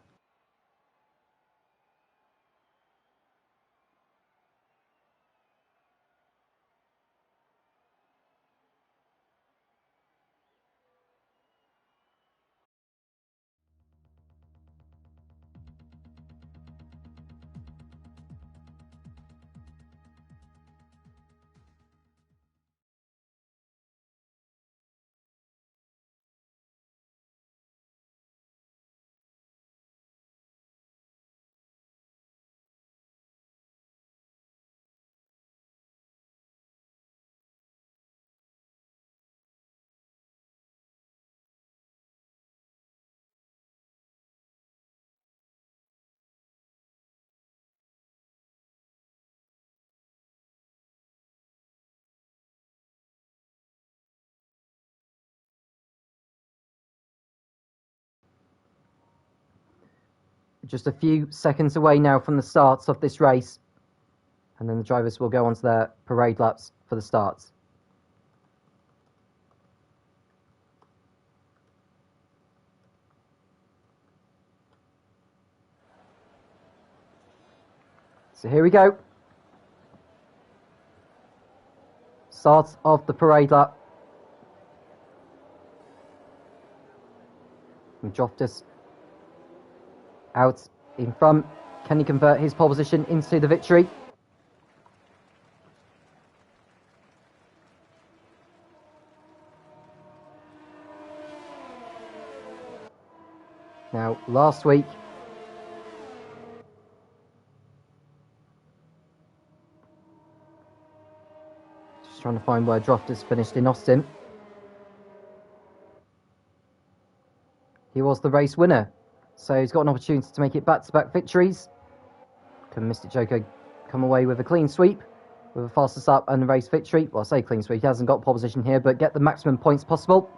Just a few seconds away now from the start of this race. And then the drivers will go on to their parade laps for the starts. So here we go. Start of the parade lap. And Joftis out in front. Can he convert his pole position into the victory? Now, last week, just trying to find where Joftis finished in Austin. He was the race winner, so he's got an opportunity to make it back-to-back victories. Can Mystic Joker come away with a clean sweep, with a fastest lap and a race victory? Well, I say clean sweep, he hasn't got pole position here, but get the maximum points possible.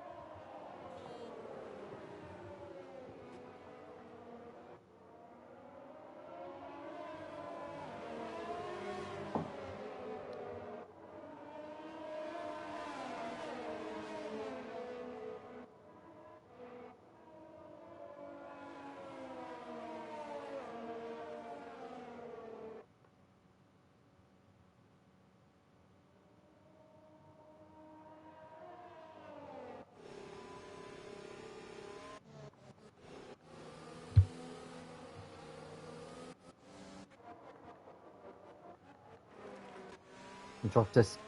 And Joftis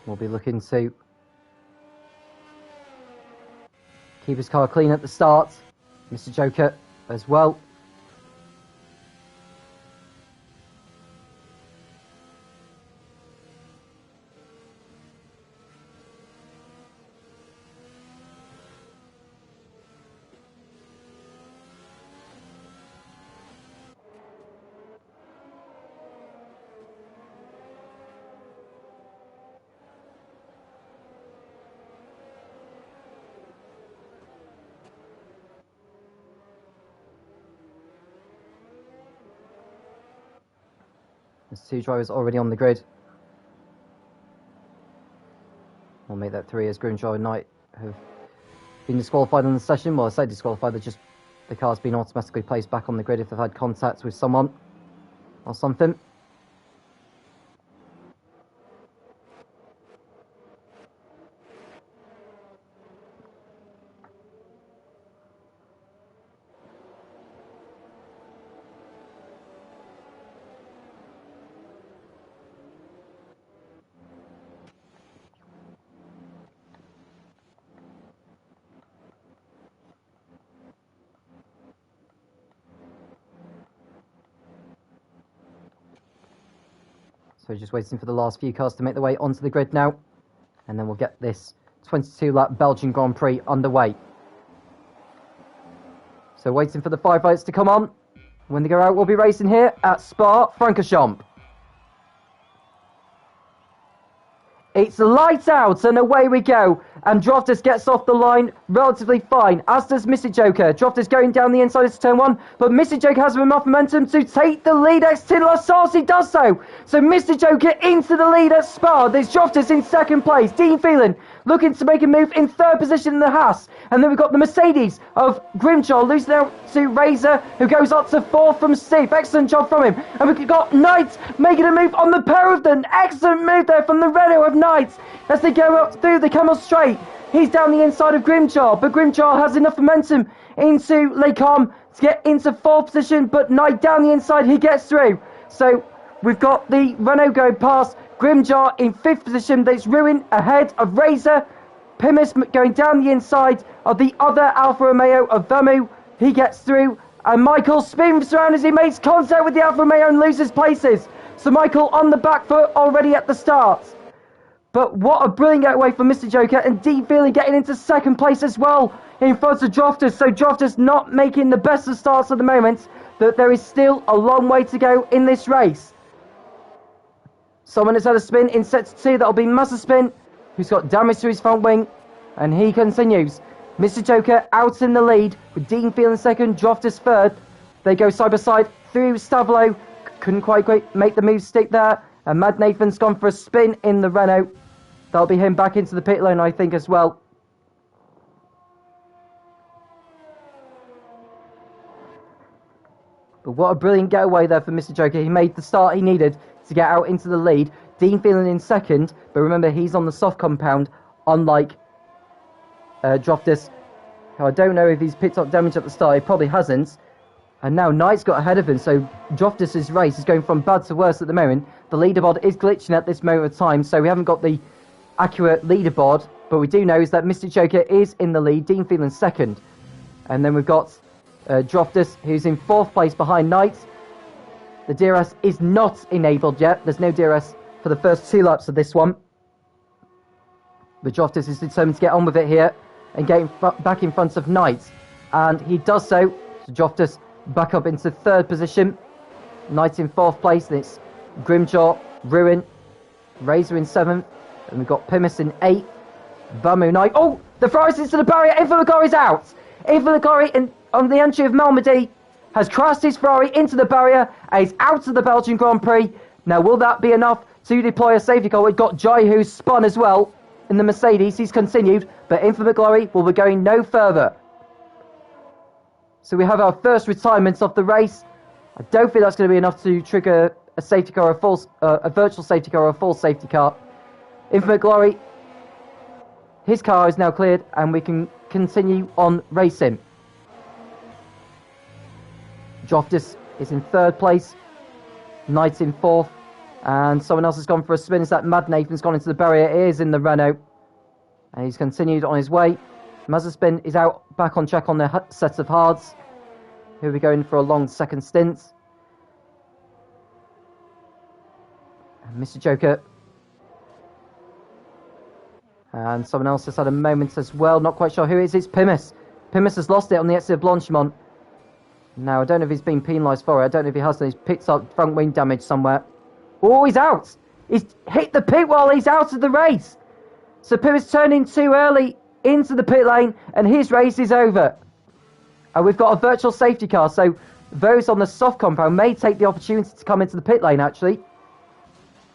will be looking to keep his car clean at the start. Mr. Joker as well. There's two drivers already on the grid. We'll make that three as Grimjaw and Knight have been disqualified in the session. Well, I say disqualified, the car's been automatically placed back on the grid if they've had contact with someone or something. So just waiting for the last few cars to make their way onto the grid now. And then we'll get this 22-lap Belgian Grand Prix underway. So waiting for the firefighters to come on. When they go out, we'll be racing here at Spa-Francorchamps. It's lights out and away we go. And Joftis gets off the line relatively fine, as does Mystic Joker. Joftis going down the inside of turn one, but Mystic Joker has enough momentum to take the lead. Extin Lasarsi does so. So Mystic Joker into the lead at Spa. There's Joftis in second place. Dean Phelan looking to make a move in third position in the Haas. And then we've got the Mercedes of Grimjaw losing out to Razor, who goes up to fourth from Steve. Excellent job from him. And we've got Knight making a move on the pair of them. Excellent move there from the Renault of Knight as they go up through the Camel Straight. He's down the inside of Grimjaw, but Grimjaw has enough momentum into Lecom to get into fourth position, but Knight down the inside, he gets through. So we've got the Renault going past Grimjaw in fifth position. That's Ruin ahead of Razor. Pimis going down the inside of the other Alfa Romeo of Vamu. He gets through. And Michael spins around as he makes contact with the Alfa Romeo and loses places. So Michael on the back foot already at the start. But what a brilliant getaway from Mr. Joker, and Deep Feeling getting into second place as well in front of Joftis. So Joftis not making the best of starts at the moment, but there is still a long way to go in this race. Someone has had a spin in sector 2, that'll be Mazepin, who's got damage to his front wing, and he continues. Mr. Joker out in the lead, with Dean Feeling second, Joftis third. They go side by side through Stavlo, couldn't quite make the move stick there. And Mad Nathan's gone for a spin in the Renault. That'll be him back into the pit lane, I think, as well. But what a brilliant getaway there for Mr. Joker. He made the start he needed to get out into the lead. Dean Phelan in second, but remember, he's on the soft compound, unlike Droftus, who I don't know if he's picked up damage at the start. He probably hasn't. And now Knight's got ahead of him, so Droftus's race is going from bad to worse at the moment. The leaderboard is glitching at this moment of time, so we haven't got the accurate leaderboard, but we do know is that Mr. Joker is in the lead, Dean Phelan second. And then we've got Droftus, who's in fourth place behind Knight. The DRS is not enabled yet. There's no DRS for the first 2 laps of this one. But Droftus is determined to get on with it here and get back in front of Knight. And he does so. So Droftus back up into third position. Knight in fourth place. And it's Grimjaw, Ruin, Razor in seventh. And we've got Pimus in eighth. Vamu Knight. Oh! The Ferraris into the barrier. Infamagori's out. Infamagori on the entry of Malmedy has crashed his Ferrari into the barrier and is out of the Belgian Grand Prix. Now, will that be enough to deploy a safety car? We've got Jai who's spun as well in the Mercedes. He's continued, but Infamagori will be going no further. So we have our first retirement of the race. I don't think that's going to be enough to trigger a safety car, a virtual safety car, or a full safety car. Infamagori, his car is now cleared, and we can continue on racing. Droftus is in third place, Knight in fourth, and someone else has gone for a spin. Is that Mad Nathan's gone into the barrier? It is in the Renault, and he's continued on his way. Mazepin is out back on track on the set of hards. Here we go in for a long second stint. And Mr. Joker. And someone else has had a moment as well. Not quite sure who it is. It's Pimus. Pimus has lost it on the exit of Blanchimont. Now, I don't know if he's been penalised for it. I don't know if he has. He's picked up front wing damage somewhere. Oh, he's out. He's hit the pit wall. He's out of the race. So Pimus turning too early into the pit lane, and his race is over. And we've got a virtual safety car, so those on the soft compound may take the opportunity to come into the pit lane, actually.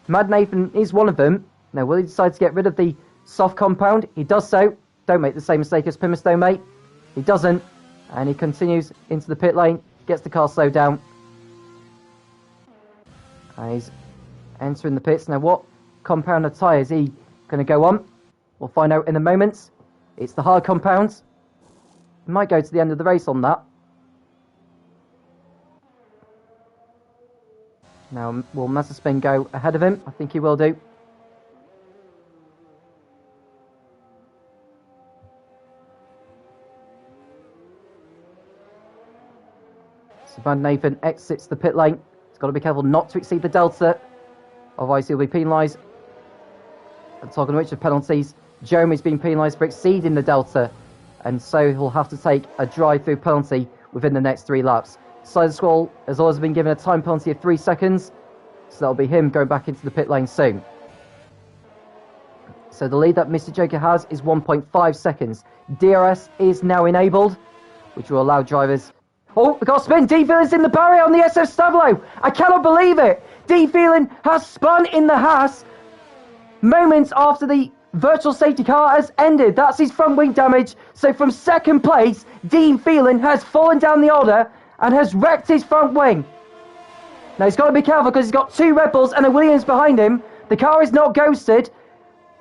Mad Nathan is one of them. Now, will he decide to get rid of the soft compound? He does so. Don't make the same mistake as Pimus, though, mate. He doesn't. And he continues into the pit lane, gets the car slowed down. And he's entering the pits. Now, what compound of tyre is he going to go on? We'll find out in a moment. It's the hard compound. He might go to the end of the race on that. Now, will Mazepin go ahead of him? I think he will do. So Van Nathan exits the pit lane. He's got to be careful not to exceed the delta, otherwise he'll be penalised. And talking of which of penalties, Jeremy's been penalised for exceeding the delta, and so he'll have to take a drive-through penalty within the next 3 laps. Side Squall has also been given a time penalty of 3 seconds, so that'll be him going back into the pit lane soon. So the lead that Mr. Joker has is 1.5 seconds. DRS is now enabled, which will allow drivers... Oh, we got a spin. Dean Phelan's in the barrier on the SF Stavlo. I cannot believe it. Dean Phelan has spun in the Haas moments after the virtual safety car has ended. That's his front wing damage. So from second place, Dean Phelan has fallen down the order and has wrecked his front wing. Now he's got to be careful because he's got 2 Red Bulls and a Williams behind him. The car is not ghosted.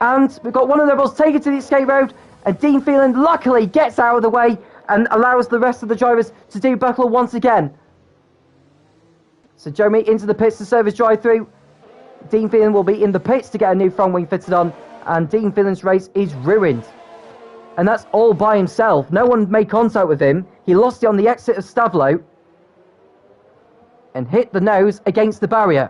And we've got one of the Red Bulls taken to the escape road. And Dean Phelan luckily gets out of the way and allows the rest of the drivers to do battle once again. So Jeremy into the pits to serve his drive-through. Dean Phelan will be in the pits to get a new front wing fitted on, and Dean Phelan's race is ruined. And that's all by himself. No one made contact with him. He lost it on the exit of Stavlo and hit the nose against the barrier.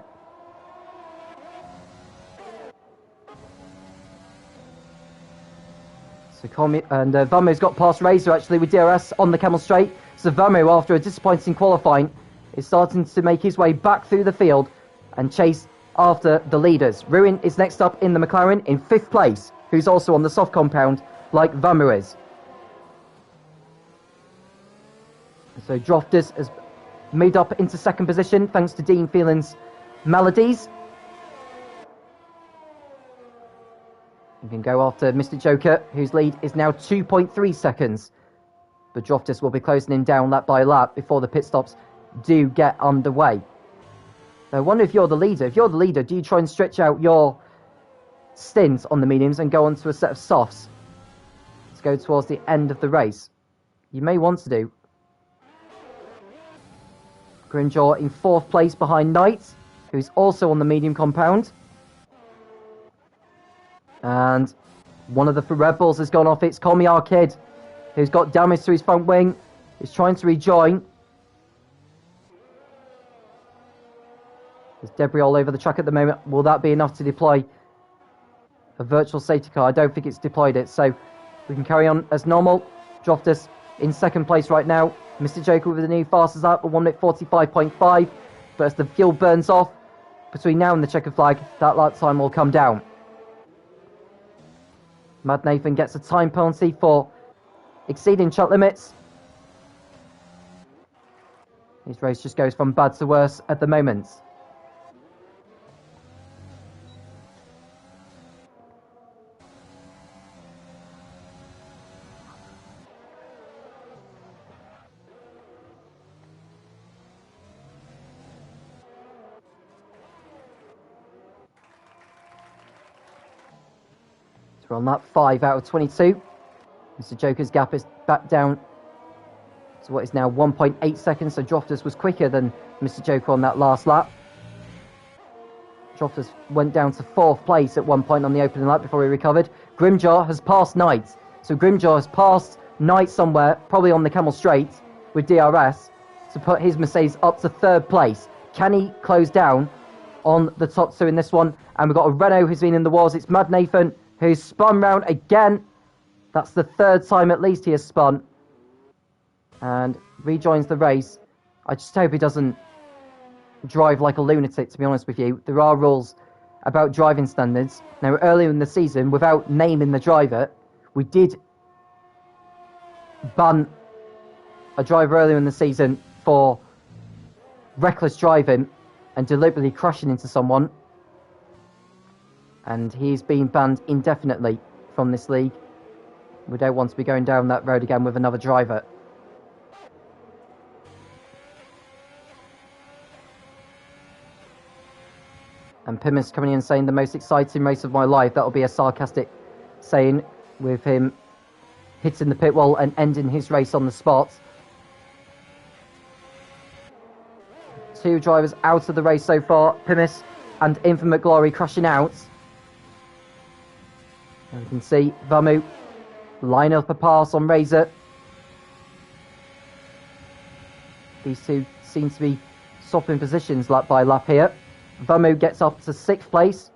So Vamu's got past Razor actually with DRS on the Camel Straight. So Vamu, after a disappointing qualifying, is starting to make his way back through the field and chase after the leaders. Ruin is next up in the McLaren in 5th place, who's also on the soft compound like Vamu is. So Droftus has moved up into second position thanks to Dean Phelan's melodies. You can go after Mr. Joker, whose lead is now 2.3 seconds. But Droftus will be closing him down lap by lap before the pit stops do get underway. I wonder if you're the leader. If you're the leader, do you try and stretch out your stint on the mediums and go on to a set of softs to go towards the end of the race? You may want to do. Grimjaw in 4th place behind Knight, who's also on the medium compound. And one of the Red Bulls has gone off. It's Comiar Kid, who's got damage to his front wing. He's trying to rejoin. There's debris all over the track at the moment. Will that be enough to deploy a virtual safety car? I don't think it's deployed it, so we can carry on as normal. Droftus in 2nd place right now. Mr. Joker with the new fastest lap at 1 minute 45.5. But as the fuel burns off between now and the checker flag, that lap time will come down. Mad Nathan gets a time penalty for exceeding track limits. His race just goes from bad to worse at the moment. We're on lap 5 out of 22. Mr. Joker's gap is back down to what is now 1.8 seconds, so Droftus was quicker than Mr. Joker on that last lap. Droftus went down to 4th place at one point on the opening lap before he recovered. Grimjaw has passed Knight, so Grimjaw has passed Knight somewhere, probably on the Camel Straight, with DRS, to put his Mercedes up to 3rd place. Can he close down on the top 2 in this one? And we've got a Renault who's been in the wars. It's Mad Nathan, who's spun round again. That's the 3rd time at least he has spun. And rejoins the race. I just hope he doesn't drive like a lunatic, to be honest with you. There are rules about driving standards. Now, earlier in the season, without naming the driver, we did ban a driver earlier in the season for reckless driving and deliberately crashing into someone. And he's been banned indefinitely from this league. We don't want to be going down that road again with another driver. And Pimmins coming in saying the most exciting race of my life. That'll be a sarcastic saying, with him hitting the pit wall and ending his race on the spot. 2 drivers out of the race so far. Pimmins and Infinite Glory crashing out. And you can see Vamu line up a pass on Razor. These two seem to be swapping positions lap by lap here. Vamu gets up to 6th place.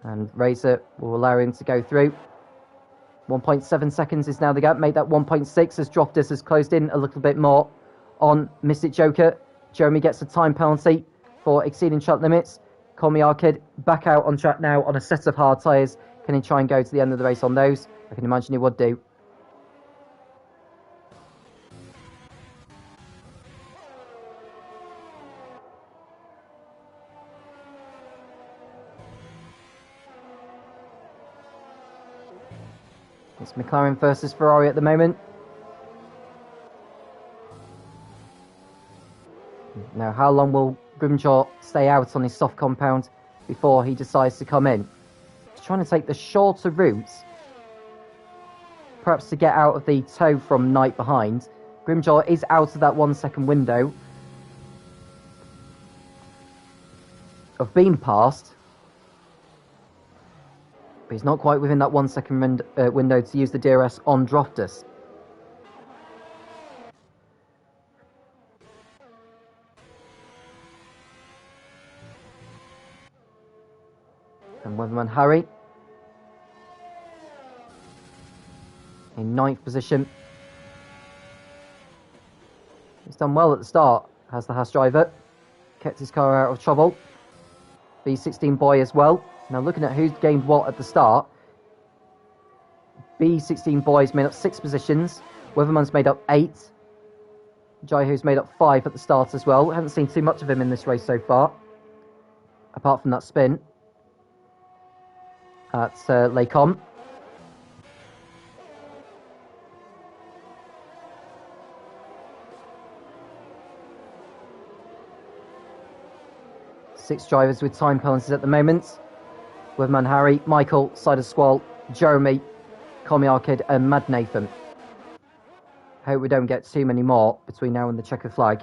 And Razor will allow him to go through. 1.7 seconds is now the gap. Made that 1.6 as Droftus has closed in a little bit more on Mystic Joker. Jeremy gets a time penalty for exceeding track limits. Comiar Kid back out on track now on a set of hard tyres. Can he try and go to the end of the race on those? I can imagine he would do. It's McLaren versus Ferrari at the moment. Now, how long will Grimjaw stay out on his soft compound before he decides to come in? He's trying to take the shorter routes, perhaps to get out of the tow from Knight behind. Grimjaw is out of that 1 second window of being passed, but he's not quite within that 1 second window to use the DRS on Droftus. And Weatherman Harry in 9th position. He's done well at the start, has the Haas driver. Kept his car out of trouble. B16 boy as well. Now looking at who's gained what at the start. B16 boys made up 6 positions. Weatherman's made up 8. Jai who's made up 5 at the start as well. Haven't seen too much of him in this race so far, apart from that spin at Les Combes. Six drivers with time penalties at the moment. Weatherman Harry, Michael, Side of Squall, Jeremy, Comiar Kid and Mad Nathan. Hope we don't get too many more between now and the checker flag.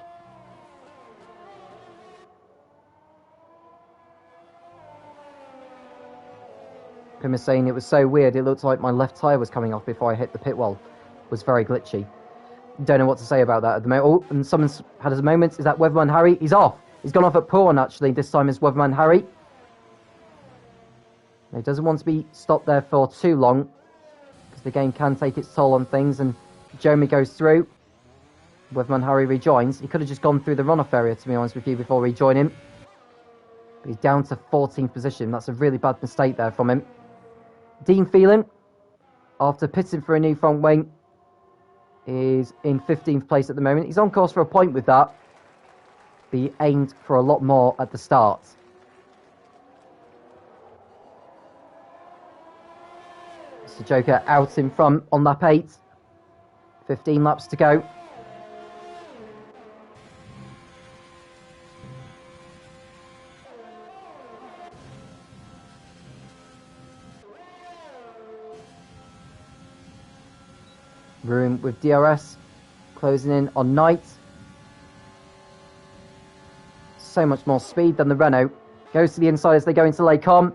Pim is saying it was so weird, it looked like my left tyre was coming off before I hit the pit wall. It was very glitchy. Don't know what to say about that at the moment. Oh, and someone's had his moments. Is that Weatherman Harry? He's off. He's gone off at Pawn actually. This time is Weatherman Harry. He doesn't want to be stopped there for too long, because the game can take its toll on things, and Jeremy goes through. Weatherman Harry rejoins. He could have just gone through the runoff area, to be honest with you, before rejoining. But he's down to 14th position. That's a really bad mistake there from him. Dean Phelan, after pitting for a new front wing, is in 15th place at the moment. He's on course for a point with that, but he aimed for a lot more at the start. Mr. Joker out in front on lap 8. 15 laps to go. Room with DRS closing in on Knight. So much more speed than the Renault. Goes to the inside as they go into Les Combes,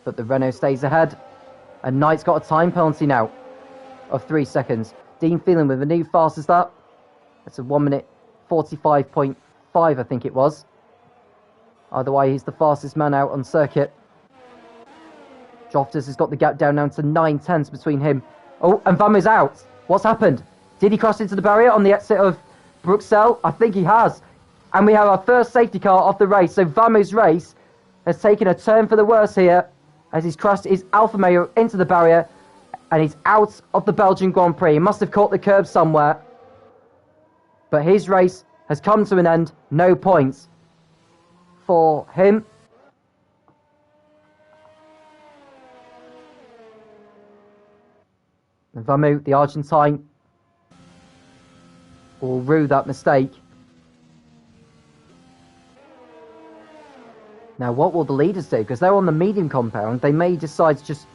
but the Renault stays ahead. And Knight's got a time penalty now of 3 seconds. Dean Phelan with a new fast as that. That's a 1 minute 45.5, I think it was. Either way, he's the fastest man out on circuit. Jofters has got the gap down now to 9 tenths between him. Oh, and Vam is out. What's happened? Did he cross into the barrier on the exit of Bruxelles? I think he has. And we have our first safety car off the race. So Vamu's race has taken a turn for the worse here, as he's crossed his Alfa Romeo into the barrier, and he's out of the Belgian Grand Prix. He must have caught the curb somewhere, but his race has come to an end. No points for him. And Vamu, the Argentine, will rue that mistake. Now, what will the leaders do? Because they're on the medium compound. They may decide to just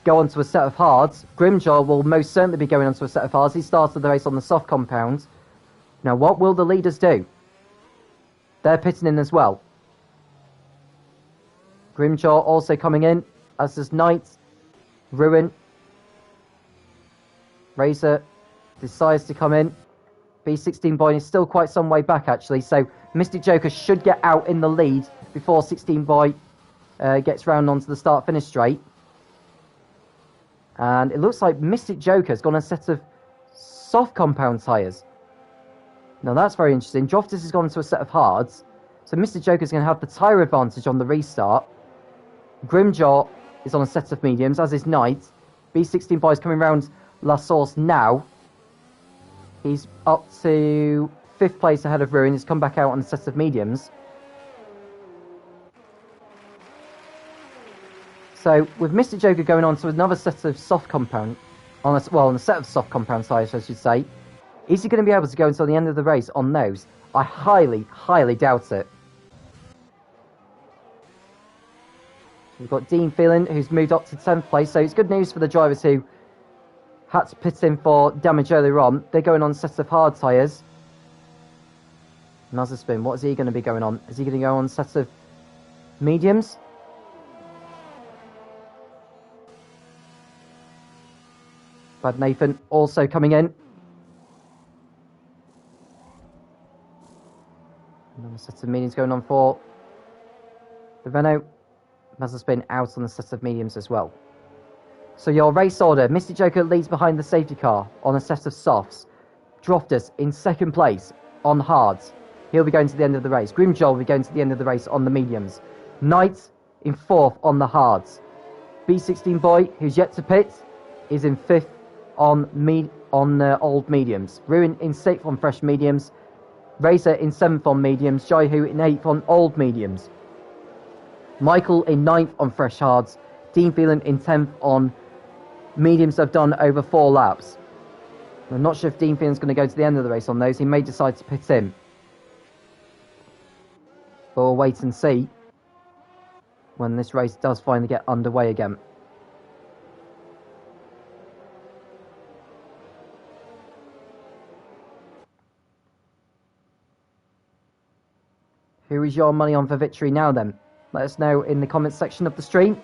go onto a set of hards. Grimjaw will most certainly be going onto a set of hards. He started the race on the soft compound. Now, what will the leaders do? They're pitting in as well. Grimjaw also coming in, as does Knight, Ruin. Razor decides to come in. B16 Boy is still quite some way back, actually, so Mystic Joker should get out in the lead before 16 Boy gets round onto the start-finish straight. And it looks like Mystic Joker's got a set of soft compound tyres. Now that's very interesting. Droftus has gone into a set of hards, so Mystic Joker's going to have the tyre advantage on the restart. Grimjaw is on a set of mediums, as is Knight. B16 Boy is coming round La Source now. He's up to 5th place ahead of Ruin. He's come back out on a set of mediums. So with Mr. Joker going on to another set of soft compound, on a set of soft compound tyres, I should say, is he going to be able to go until the end of the race on those? I highly, highly doubt it. We've got Dean Phelan, who's moved up to 10th place, so it's good news for the drivers who had to pit in for damage earlier on. They're going on sets of hard tyres. Spin, what is he going to be going on? Is he going to go on sets of mediums? Bad Nathan also coming in. Another set of mediums going on for the Renault. Spin out on the set of mediums as well. So your race order: Mystic Joker leads behind the safety car on a set of softs. Droftus in 2nd place on hards. He'll be going to the end of the race. Grimjaw will be going to the end of the race on the mediums. Knight in 4th on the hards. B16 Boy, who's yet to pit, is in 5th on on old mediums. Ruin in 6th on fresh mediums. Razor in 7th on mediums. Jaihu in 8th on old mediums. Michael in 9th on fresh hards. Dean Phelan in 10th on mediums that have done over 4 laps. I'm not sure if Dean Phelan's going to go to the end of the race on those. He may decide to pit in. But we'll wait and see when this race does finally get underway again. Who is your money on for victory now then? Let us know in the comments section of the stream.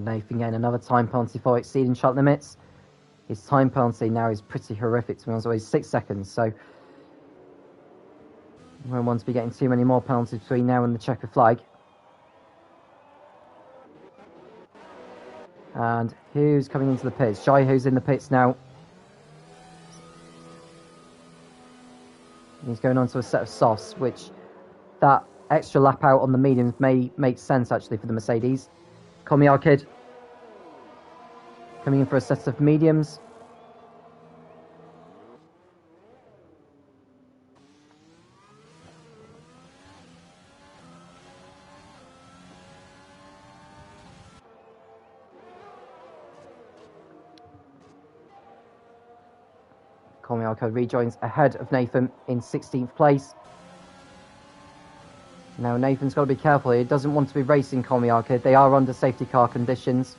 Nathan getting another time penalty for exceeding track limits. His time penalty now is pretty horrific, to be honest. He's 6 seconds, so we won't want to be getting too many more penalties between now and the checker flag. And who's coming into the pits? Jaihu's in the pits now. He's going on to a set of softs, which that extra lap out on the mediums may make sense actually for the Mercedes. Komi Kid coming in for a set of mediums. Komi Kid rejoins ahead of Nathan in 16th place. Now Nathan's got to be careful here. He doesn't want to be racing Komi Kid. They are under safety car conditions.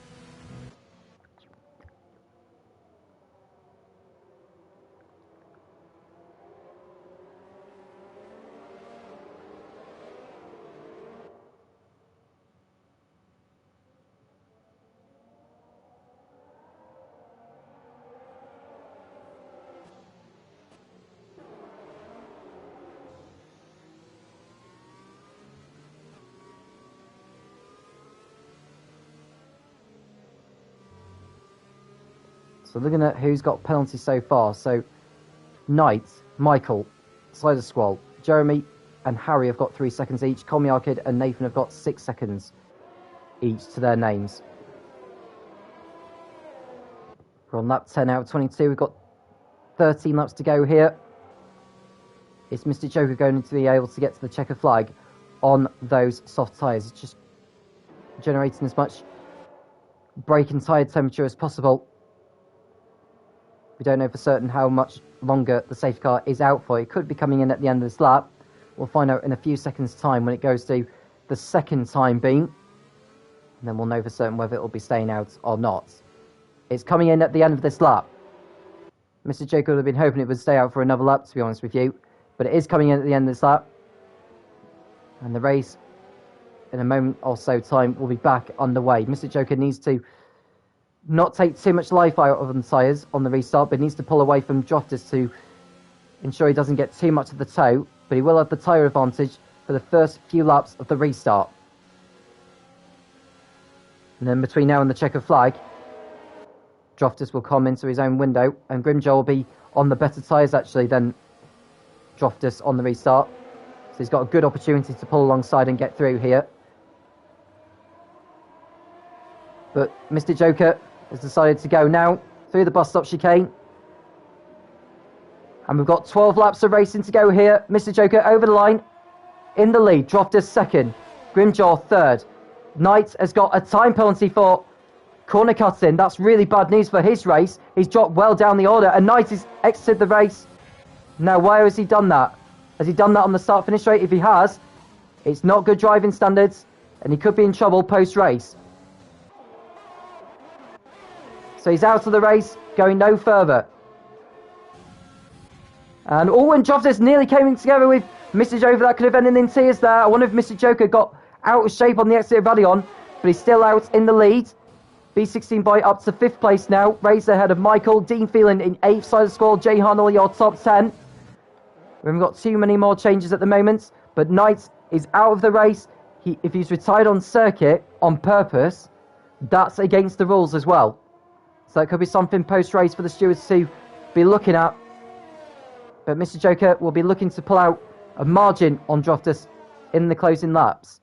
So looking at who's got penalties so far. So Knight, Michael, Slider Squall, Jeremy and Harry have got 3 seconds each. Komi Kid and Nathan have got 6 seconds each to their names. We're on lap 10 out of 22. We've got 13 laps to go here. Is Mr. Joker going to be able to get to the checker flag on those soft tyres? It's just generating as much brake and tyre temperature as possible. We don't know for certain how much longer the safety car is out for. It could be coming in at the end of this lap. We'll find out in a few seconds' time when it goes to the second time being. And then we'll know for certain whether it will be staying out or not. It's coming in at the end of this lap. Mr. Jacob would have been hoping it would stay out for another lap, to be honest with you. But it is coming in at the end of this lap. And the race, in a moment or so time, will be back underway. Mr. Joker needs to not take too much life out of the tyres on the restart, but needs to pull away from Joftis to ensure he doesn't get too much of the toe. But he will have the tyre advantage for the first few laps of the restart. And then between now and the checker flag, Joftis will come into his own window, and Grimjaw will be on the better tyres actually than Joftis on the restart. So he's got a good opportunity to pull alongside and get through here. But Mr. Joker has decided to go now through the bus stop chicane. And we've got 12 laps of racing to go here. Mr. Joker over the line in the lead. Joftis second. Grimjaw third. Knight has got a time penalty for corner cutting. That's really bad news for his race. He's dropped well down the order, and Knight has exited the race. Now, why has he done that? Has he done that on the start-finish straight? If he has, it's not good driving standards, and he could be in trouble post-race. So he's out of the race, going no further. And Joftis nearly came in together with Mr. Joker. That could have ended in tears there. I wonder if Mr. Joker got out of shape on the exit of Radion, but he's still out in the lead. B16 boy up to 5th place now. Raised ahead of Michael. Dean Phelan in 8th. Side of the squad, Jay Harnell, your top 10. We haven't got too many more changes at the moment, but Knight is out of the race. if he's retired on circuit on purpose, that's against the rules as well. So it could be something post-race for the stewards to be looking at. But Mr. Joker will be looking to pull out a margin on Droftus in the closing laps.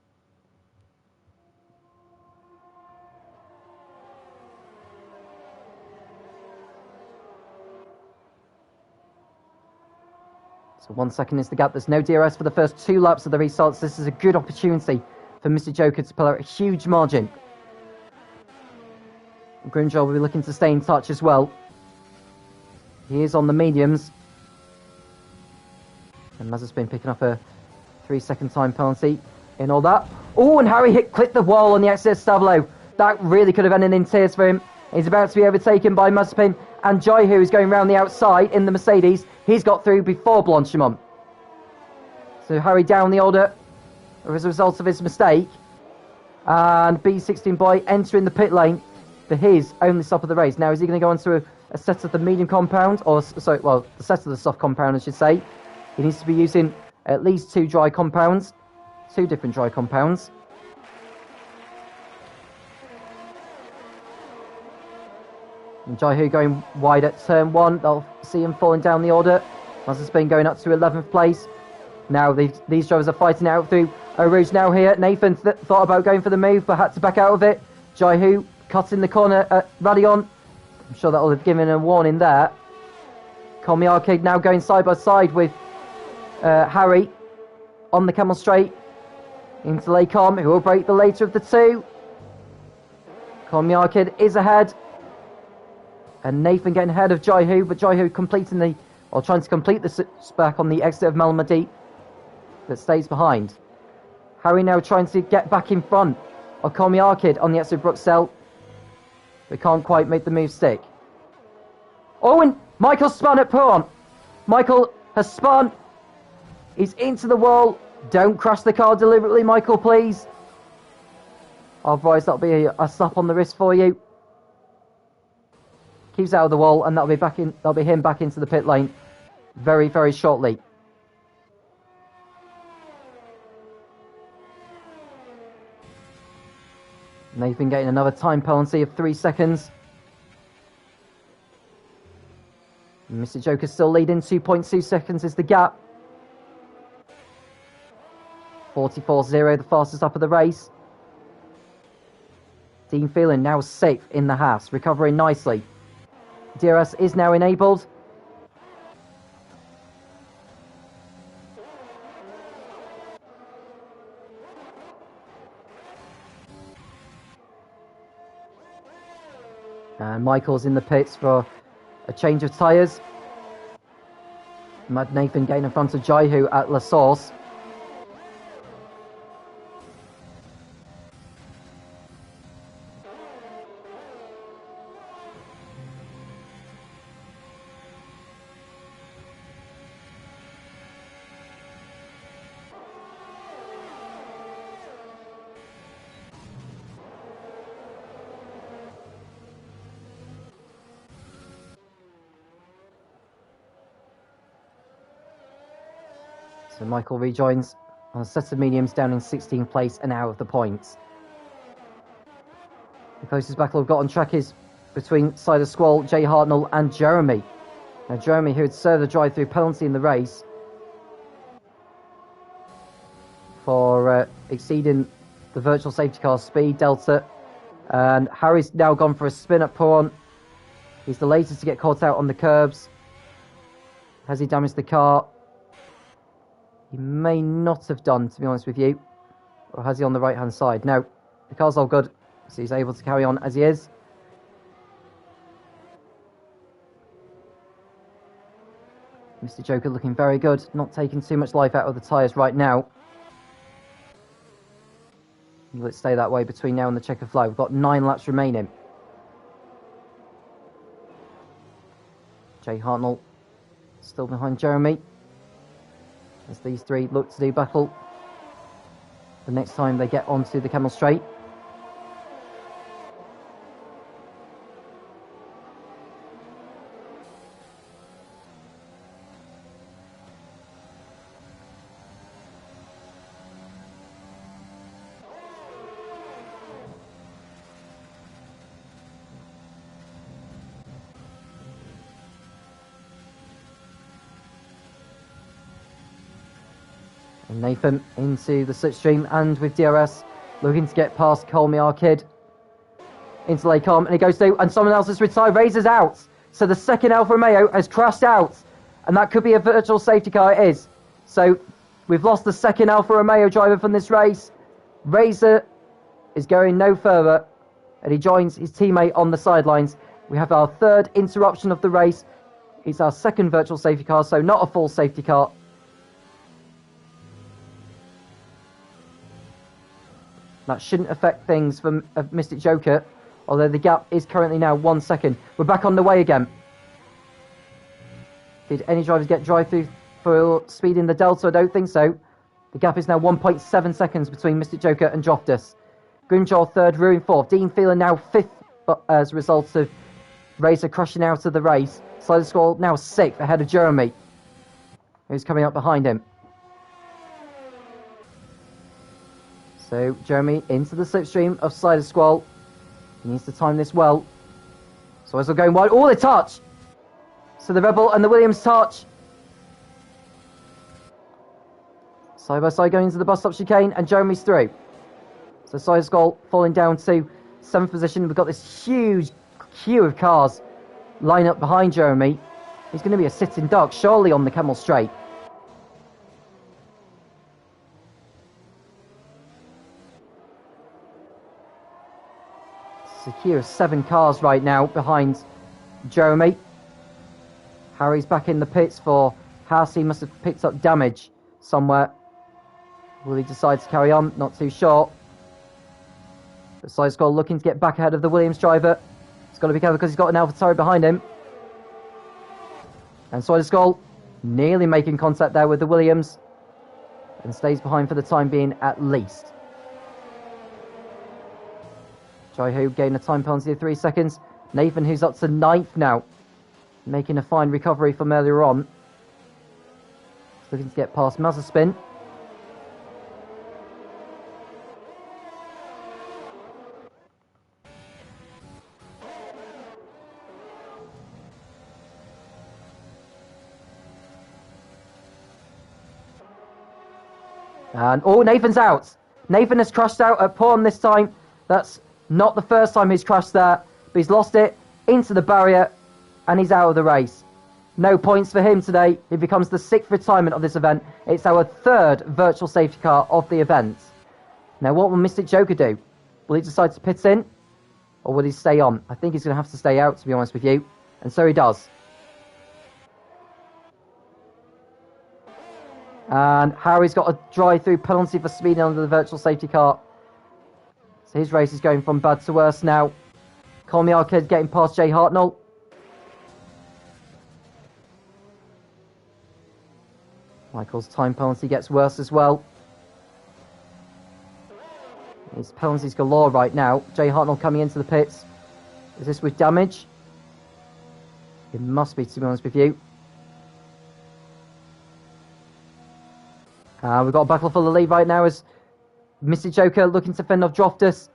So 1 second is the gap. There's no DRS for the first 2 laps of the restarts. This is a good opportunity for Mr. Joker to pull out a huge margin. Grimjaw will be looking to stay in touch as well. He is on the mediums. And Mazepin picking up a 3-second time penalty in all that. Oh, and Harry clipped the wall on the exit of Stavlo. That really could have ended in tears for him. He's about to be overtaken by Mazepin. And Jai, who is going round the outside in the Mercedes. He's got through before Blanchimont. So Harry down the order as a result of his mistake. And B16 boy entering the pit lane for his only stop of the race. Now, is he going to go onto a set of the medium compound? Or, sorry, well, the set of the soft compound, I should say. He needs to be using at least 2 dry compounds. 2 different dry compounds. And Jaihu going wide at turn 1. They'll see him falling down the order. Mazepin going up to 11th place. Now these drivers are fighting out through Eau Rouge now here. Nathan thought about going for the move, but had to back out of it. Jaihu cutting the corner at Radion. I'm sure that will have given a warning there. Colmy Arcade now going side by side with Harry on the Camel Straight into Lecom, who will break the later of the 2. Colmy Arcade is ahead. And Nathan getting ahead of Jaihu, but Jaihu trying to complete the back on the exit of Malmedy that stays behind. Harry now trying to get back in front of Colmy Arcade on the exit of Bruxelles. They can't quite make the move stick. Oh, and Michael spun at Pouron. Michael has spun. He's into the wall. Don't crash the car deliberately, Michael, please. Otherwise, that'll be a slap on the wrist for you. Keeps out of the wall, and that'll be him back into the pit lane very, very shortly. Nathan getting another time penalty of 3 seconds. Mr. Joker still leading, 2.2 seconds is the gap. 44.0, the fastest up of the race. Dean Phelan now safe in the Haas, recovering nicely. DRS is now enabled. And Michael's in the pits for a change of tyres. Mad Nathan getting in front of Jaihu at La Source. So Michael rejoins on a set of mediums down in 16th place and out of the points. The closest battle we've got on track is between Cider Squall, Jay Hartnell and Jeremy. Now Jeremy, who had served a drive-through penalty in the race for exceeding the virtual safety car speed delta, and Harry's now gone for a spin at Pouron. He's the latest to get caught out on the curbs. Has he damaged the car? He may not have done, to be honest with you. Or has he on the right-hand side? No, the car's all good, so he's able to carry on as he is. Mr. Joker looking very good, not taking too much life out of the tyres right now. Will it stay that way between now and the checker flag? We've got 9 laps remaining. Jay Hartnell still behind Jeremy, as these three look to do battle the next time they get onto the Camel Straight. And Nathan into the slipstream, and with DRS looking to get past Colmiar Kid into Lake Arm, and he goes through, and someone else has retired. Razor's out, so the second Alfa Romeo has crashed out, and that could be a virtual safety car. It is. So we've lost the second Alfa Romeo driver from this race. Razor is going no further, and he joins his teammate on the sidelines. We have our third interruption of the race. It's our second virtual safety car, so not a full safety car. That shouldn't affect things for Mystic Joker, although the gap is currently now 1 second. We're back on the way again. Did any drivers get drive-through for speed in the Delta? I don't think so. The gap is now 1.7 seconds between Mystic Joker and Joftus. Grimjaw third, Ruin fourth. Dean Phelan now fifth as a result of Razor crashing out of the race. Slider Squall now sixth ahead of Jeremy, who's coming up behind him. So Jeremy into the slipstream of Slider Squall. He needs to time this well. So as we're going wide, oh, they touch! So the Rebel and the Williams touch. Side by side going into the bus stop chicane, and Jeremy's through. So Slider Squall falling down to 7th position. We've got this huge queue of cars line up behind Jeremy. He's going to be a sitting duck, surely, on the Camel Straight. It's a queue of 7 cars right now behind Jeremy. Harry's back in the pits for Haas. He must have picked up damage somewhere. Will he decide to carry on? Not too sure. But Slider Squall looking to get back ahead of the Williams driver. He's got to be careful because he's got an AlphaTauri behind him. And Slider Squall nearly making contact there with the Williams, and stays behind for the time being at least. Jaiho gained a time penalty of 3 seconds. Nathan, who's up to 9th now, making a fine recovery from earlier on. He's looking to get past Mazepin. And, oh, Nathan's out. Nathan has crashed out at Pawn this time. That's not the first time he's crashed there, but he's lost it into the barrier, and he's out of the race. No points for him today. It becomes the 6th retirement of this event. It's our 3rd virtual safety car of the event. Now, what will Mystic Joker do? Will he decide to pit in, or will he stay on? I think he's going to have to stay out, to be honest with you, and so he does. And Harry's got a drive-through penalty for speeding under the virtual safety car. So his race is going from bad to worse now. Colmiar Kid getting past Jay Hartnell. Michael's time penalty gets worse as well. His penalties galore right now. Jay Hartnell coming into the pits. Is this with damage? It must be, to be honest with you. We've got a battle for the lead right now as Mystic Joker looking to fend off Joftus.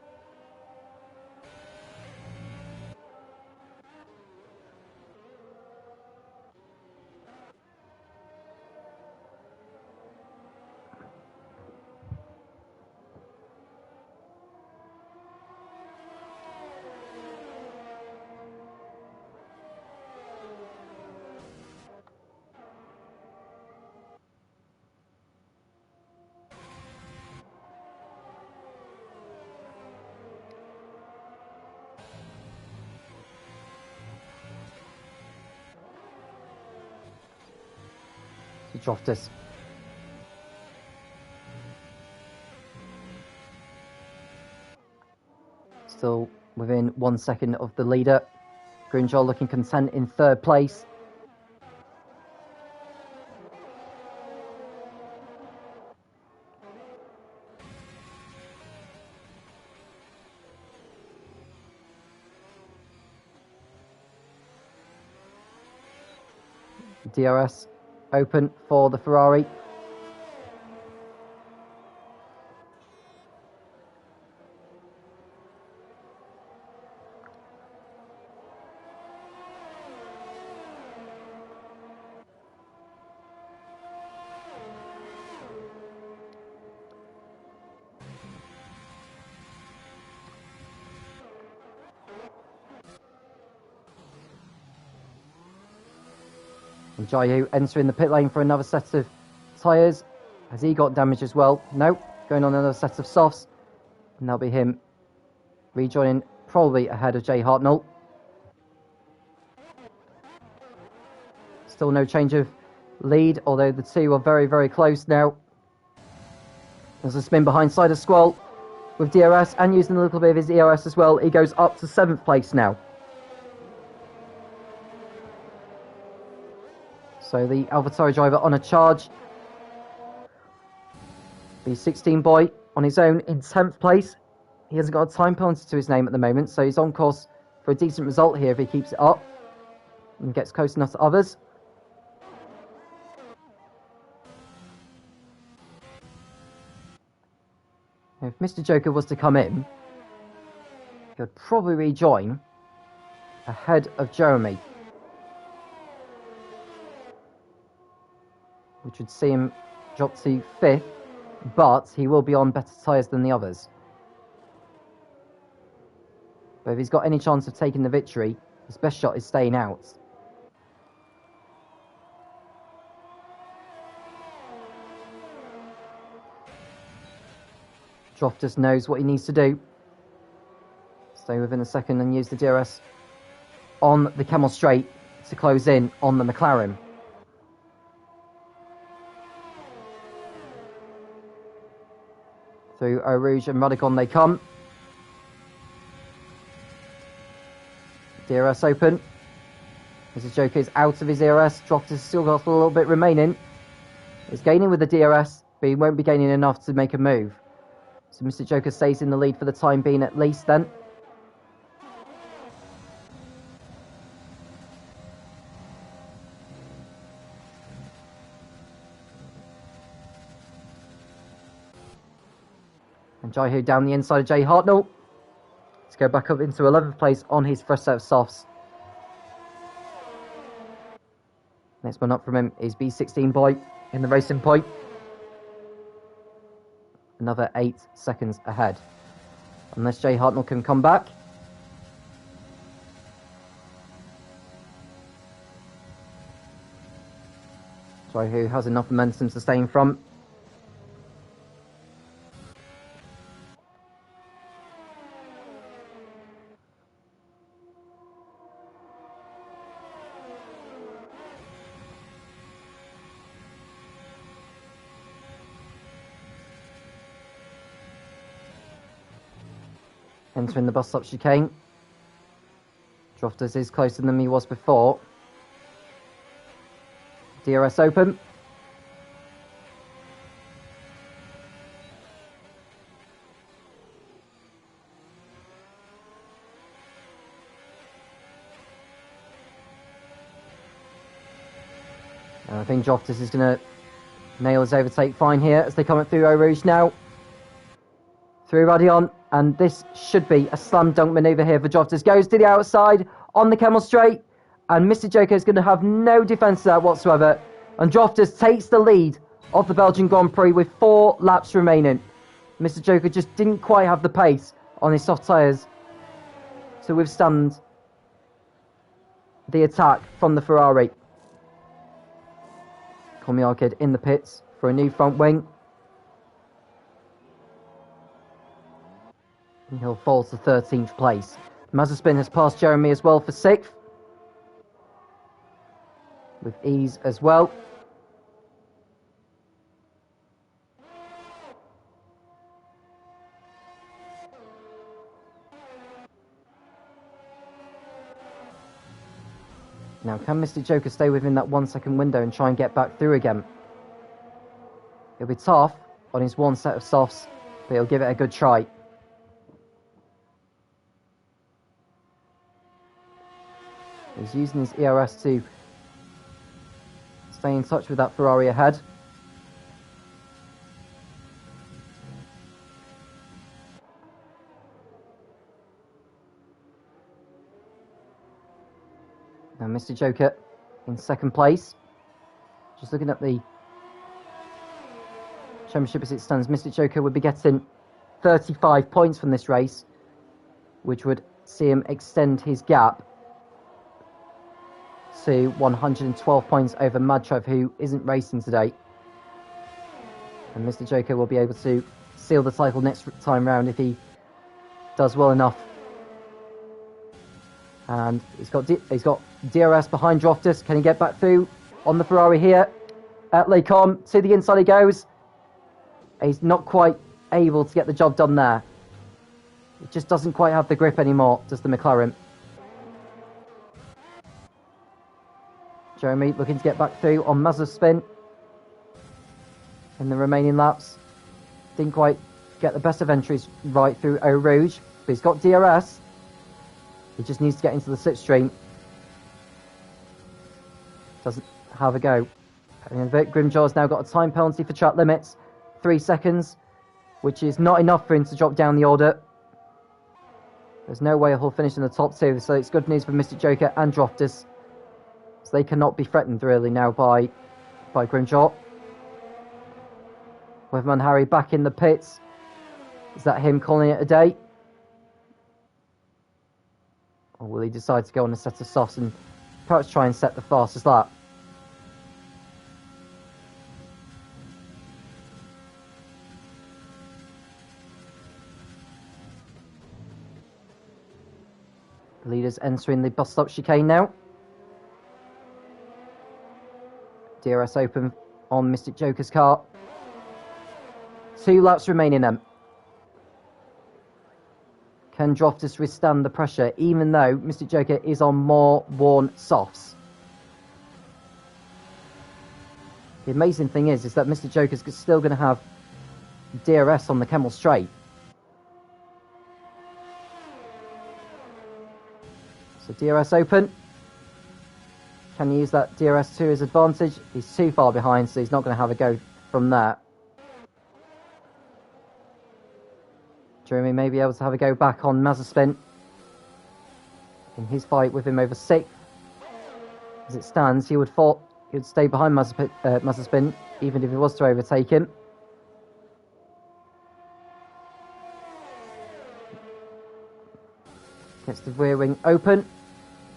Joftus. Still within 1 second of the leader. Grimjaw looking content in 3rd place. DRS open for the Ferrari. And Jayu entering the pit lane for another set of tyres. Has he got damage as well? No. Going on another set of softs. And that'll be him rejoining, probably ahead of Jay Hartnell. Still no change of lead, although the two are very, very close now. There's a spin behind side of Squall with DRS and using a little bit of his ERS as well. He goes up to 7th place now. So the AlphaTauri driver on a charge. The 16 boy on his own in 10th place. He hasn't got a time penalty to his name at the moment, so he's on course for a decent result here if he keeps it up and gets close enough to others. If Mr. Joker was to come in, he would probably rejoin ahead of Jeremy, which would see him drop to 5th, but he will be on better tyres than the others. But if he's got any chance of taking the victory, his best shot is staying out. Droff just knows what he needs to do. Stay within a second and use the DRS on the Camel Straight to close in on the McLaren. Through Eau Rouge and Radigon they come. DRS open. Mr. Joker is out of his DRS. Droff has still got a little bit remaining. He's gaining with the DRS, but he won't be gaining enough to make a move. So Mr. Joker stays in the lead for the time being at least then. And Jaihu down the inside of Jay Hartnell to go back up into 11th place on his first set of softs. Next one up from him is B16 boy in the racing point. Another 8 seconds ahead. Unless Jay Hartnell can come back. Jaihu has enough momentum to stay in front. Entering the bus stop chicane. Drofters is closer than he was before. DRS open. And I think Drofters is going to nail his overtake fine here as they come up through Eau Rouge now. Through Radion, and this should be a slam dunk manoeuvre here for Drofters. Goes to the outside on the Camel Straight, and Mr. Joker is going to have no defence to that whatsoever. And Drofters takes the lead of the Belgian Grand Prix with 4 laps remaining. Mr. Joker just didn't quite have the pace on his soft tyres to withstand the attack from the Ferrari. Komiarkid in the pits for a new front wing. He'll fall to 13th place. Mazepin has passed Jeremy as well for 6th. With ease as well. Now, can Mr. Joker stay within that 1 second window and try and get back through again? It'll be tough on his one set of softs, but he'll give it a good try. He's using his ERS to stay in touch with that Ferrari ahead. Now Mr. Joker in 2nd place. Just looking at the championship as it stands, Mr. Joker would be getting 35 points from this race, which would see him extend his gap to 112 points over Madtrev, who isn't racing today. And Mr. Joker will be able to seal the title next time round if he does well enough. And he's got DRS behind Droftus. Can he get back through on the Ferrari here? At Lecom, to the inside he goes. He's not quite able to get the job done there. It just doesn't quite have the grip anymore, does the McLaren. Jeremy looking to get back through on Mazepin in the remaining laps. Didn't quite get the best of entries right through Eau Rouge, but he's got DRS. He just needs to get into the slipstream. Doesn't have a go. And Grimjaw's now got a time penalty for track limits, 3 seconds, which is not enough for him to drop down the order. There's no way he'll finish in the top 2, so it's good news for Mr. Joker and Droftus. So they cannot be threatened really now by Grimjaw. Weatherman Harry back in the pits. Is that him calling it a day? Or will he decide to go on a set of softs and perhaps try and set the fastest lap? The leaders entering the bus stop chicane now. DRS open on Mr. Joker's car. 2 laps remaining then. Can Droftus withstand the pressure, even though Mr. Joker is on more worn softs? The amazing thing is that Mr. Joker's still going to have DRS on the Kemmel Straight. So DRS open. Can he use that DRS to his advantage? He's too far behind, so he's not going to have a go from there. Jeremy may be able to have a go back on Mazepin in his fight with him over 6th. As it stands, he would stay behind Mazepin, even if he was to overtake him. Gets the rear wing open.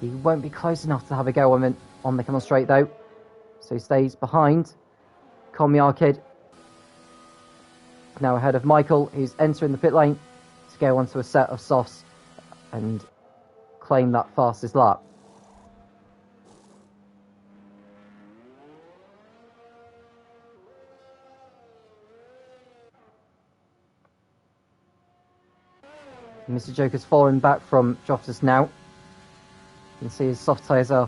He won't be close enough to have a go on the Kemmel Straight though. So he stays behind. Komyar now ahead of Michael, who's entering the pit lane to go onto a set of softs and claim that fastest lap. Mr. Joker's falling back from Droftus now. You can see his soft tyres are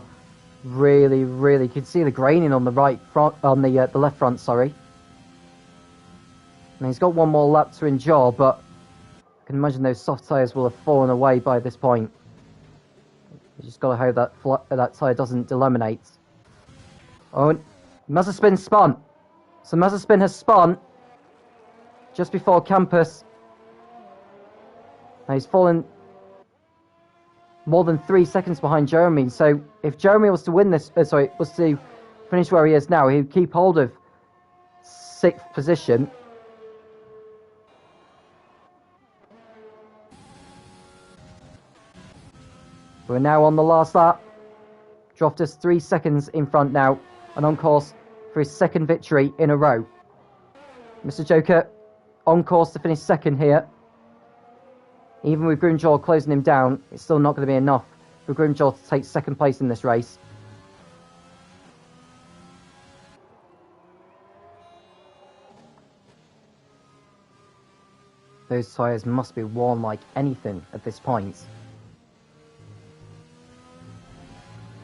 really, you can see the graining on the the left front, sorry. And he's got one more lap to endure, but I can imagine those soft tyres will have fallen away by this point. You just got to hope that tyre doesn't delaminate. Oh, and Mazepin spun. So Mazepin has spun just before Campus. Now he's fallen more than 3 seconds behind Jeremy. So if Jeremy was to win this, was to finish where he is now, he'd keep hold of 6th position. We're now on the last lap. Droftus 3 seconds in front now, and on course for his 2nd victory in a row. Mr. Joker on course to finish 2nd here. Even with Grimjaw closing him down, it's still not going to be enough for Grimjaw to take 2nd place in this race. Those tyres must be worn like anything at this point.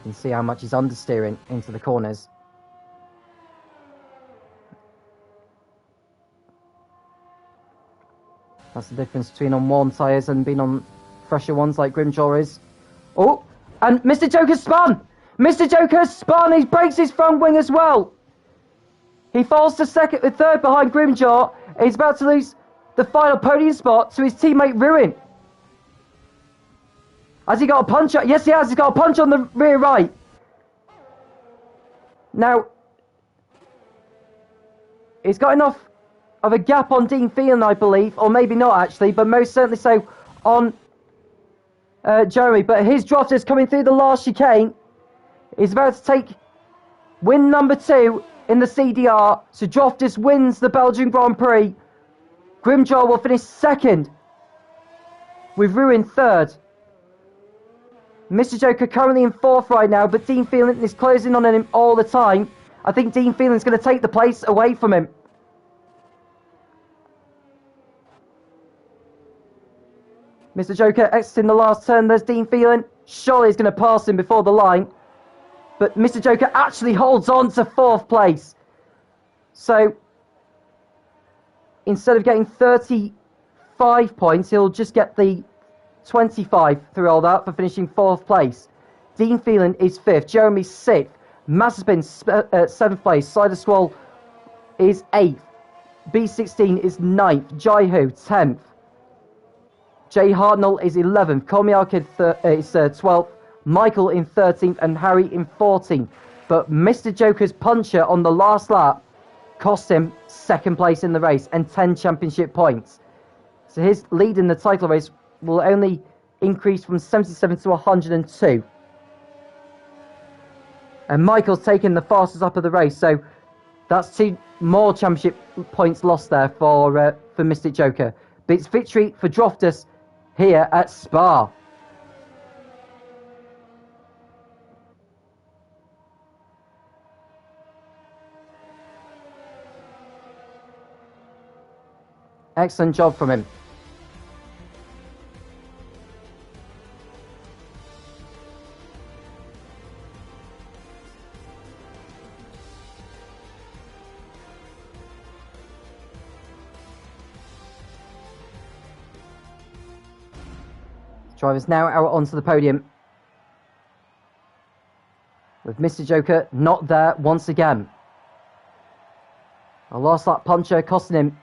You can see how much he's understeering into the corners. That's the difference between on worn tyres and being on fresher ones like Grimjaw is. Oh, and Mr. Joker's spun! Mr. Joker's spun! He breaks his front wing as well! He falls to 3rd behind Grimjaw. He's about to lose the final podium spot to his teammate Ruin. Has he got a punch? Yes, he has. He's got a punch on the rear right. Now, he's got enough of a gap on Dean Phelan, I believe, or maybe not actually, but most certainly so on Jeremy. But his Droftus coming through the last chicane. is about to take win number 2 in the CDR. So Droftus wins the Belgian Grand Prix. Grimjaw will finish 2nd, with Ruin 3rd. Mr. Joker currently in 4th right now, but Dean Phelan is closing on him all the time. I think Dean Phelan's going to take the place away from him. Mr. Joker exiting the last turn. There's Dean Phelan. Surely he's going to pass him before the line. But Mr. Joker actually holds on to 4th place. So, instead of getting 35 points, he'll just get the 25 through all that for finishing 4th place. Dean Phelan is 5th. Jeremy's 6th. Mazepin 7th place. Cider Squall is 8th. B16 is 9th. Jaihu 10th. Jay Hartnell is 11th. Komiar Kid is 12th. Michael in 13th and Harry in 14th. But Mr. Joker's puncher on the last lap cost him 2nd place in the race and 10 championship points. So his lead in the title race will only increase from 77 to 102. And Michael's taken the fastest up of the race, so that's 2 more championship points lost there for Mystic Joker. But it's victory for Droftus here at Spa. Excellent job from him. Drivers now out onto the podium, with Mr. Joker not there once again. A last lap puncher costing him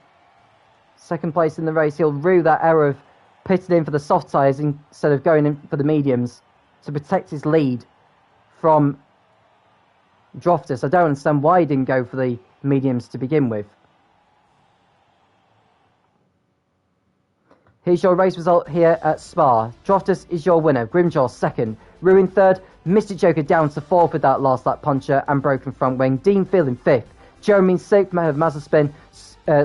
2nd place in the race. He'll rue that error of pitting in for the soft tyres instead of going in for the mediums to protect his lead from Droftus. I don't understand why he didn't go for the mediums to begin with. Here's your race result here at Spa. Droftus is your winner. Grimjaw 2nd. Ruin 3rd. Mystic Joker down to 4th with that last lap puncher and broken front wing. Dean Phelan 5th. Jeremy 6th. Mazepin.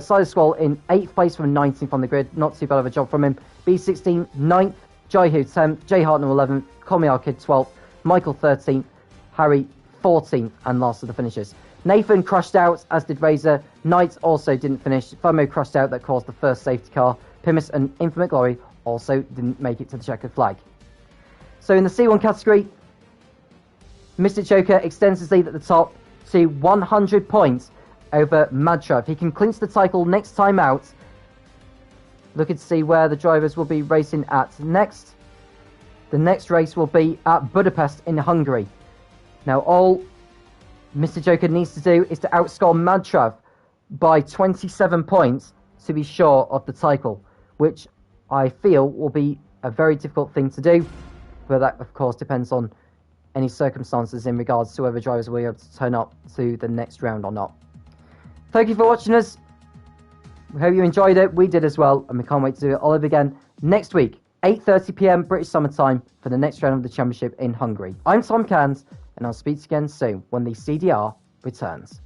Cider Squall in 8th place from 19th on the grid. Not too bad of a job from him. B16 9th. Jaihu 10th. Jay Hartnell 11th. Komiar Kid 12th. Michael 13th. Harry 14th and last of the finishers. Nathan crashed out, as did Razor. Knight also didn't finish. FOMO crashed out, that caused the first safety car. Pimus and Infinite Glory also didn't make it to the checkered flag. So in the C1 category, Mr. Joker extends his lead at the top to 100 points over Madtrav. He can clinch the title next time out. Looking to see where the drivers will be racing at next. The next race will be at Budapest in Hungary. Now all Mr. Joker needs to do is to outscore Madtrav by 27 points to be sure of the title, which I feel will be a very difficult thing to do, but that of course depends on any circumstances in regards to whether drivers will be able to turn up to the next round or not. Thank you for watching us. We hope you enjoyed it. We did as well, and we can't wait to do it all over again next week, 8:30 PM British Summer Time, for the next round of the championship in Hungary. I'm Tom Cairns, and I'll speak to you again soon when the CDR returns.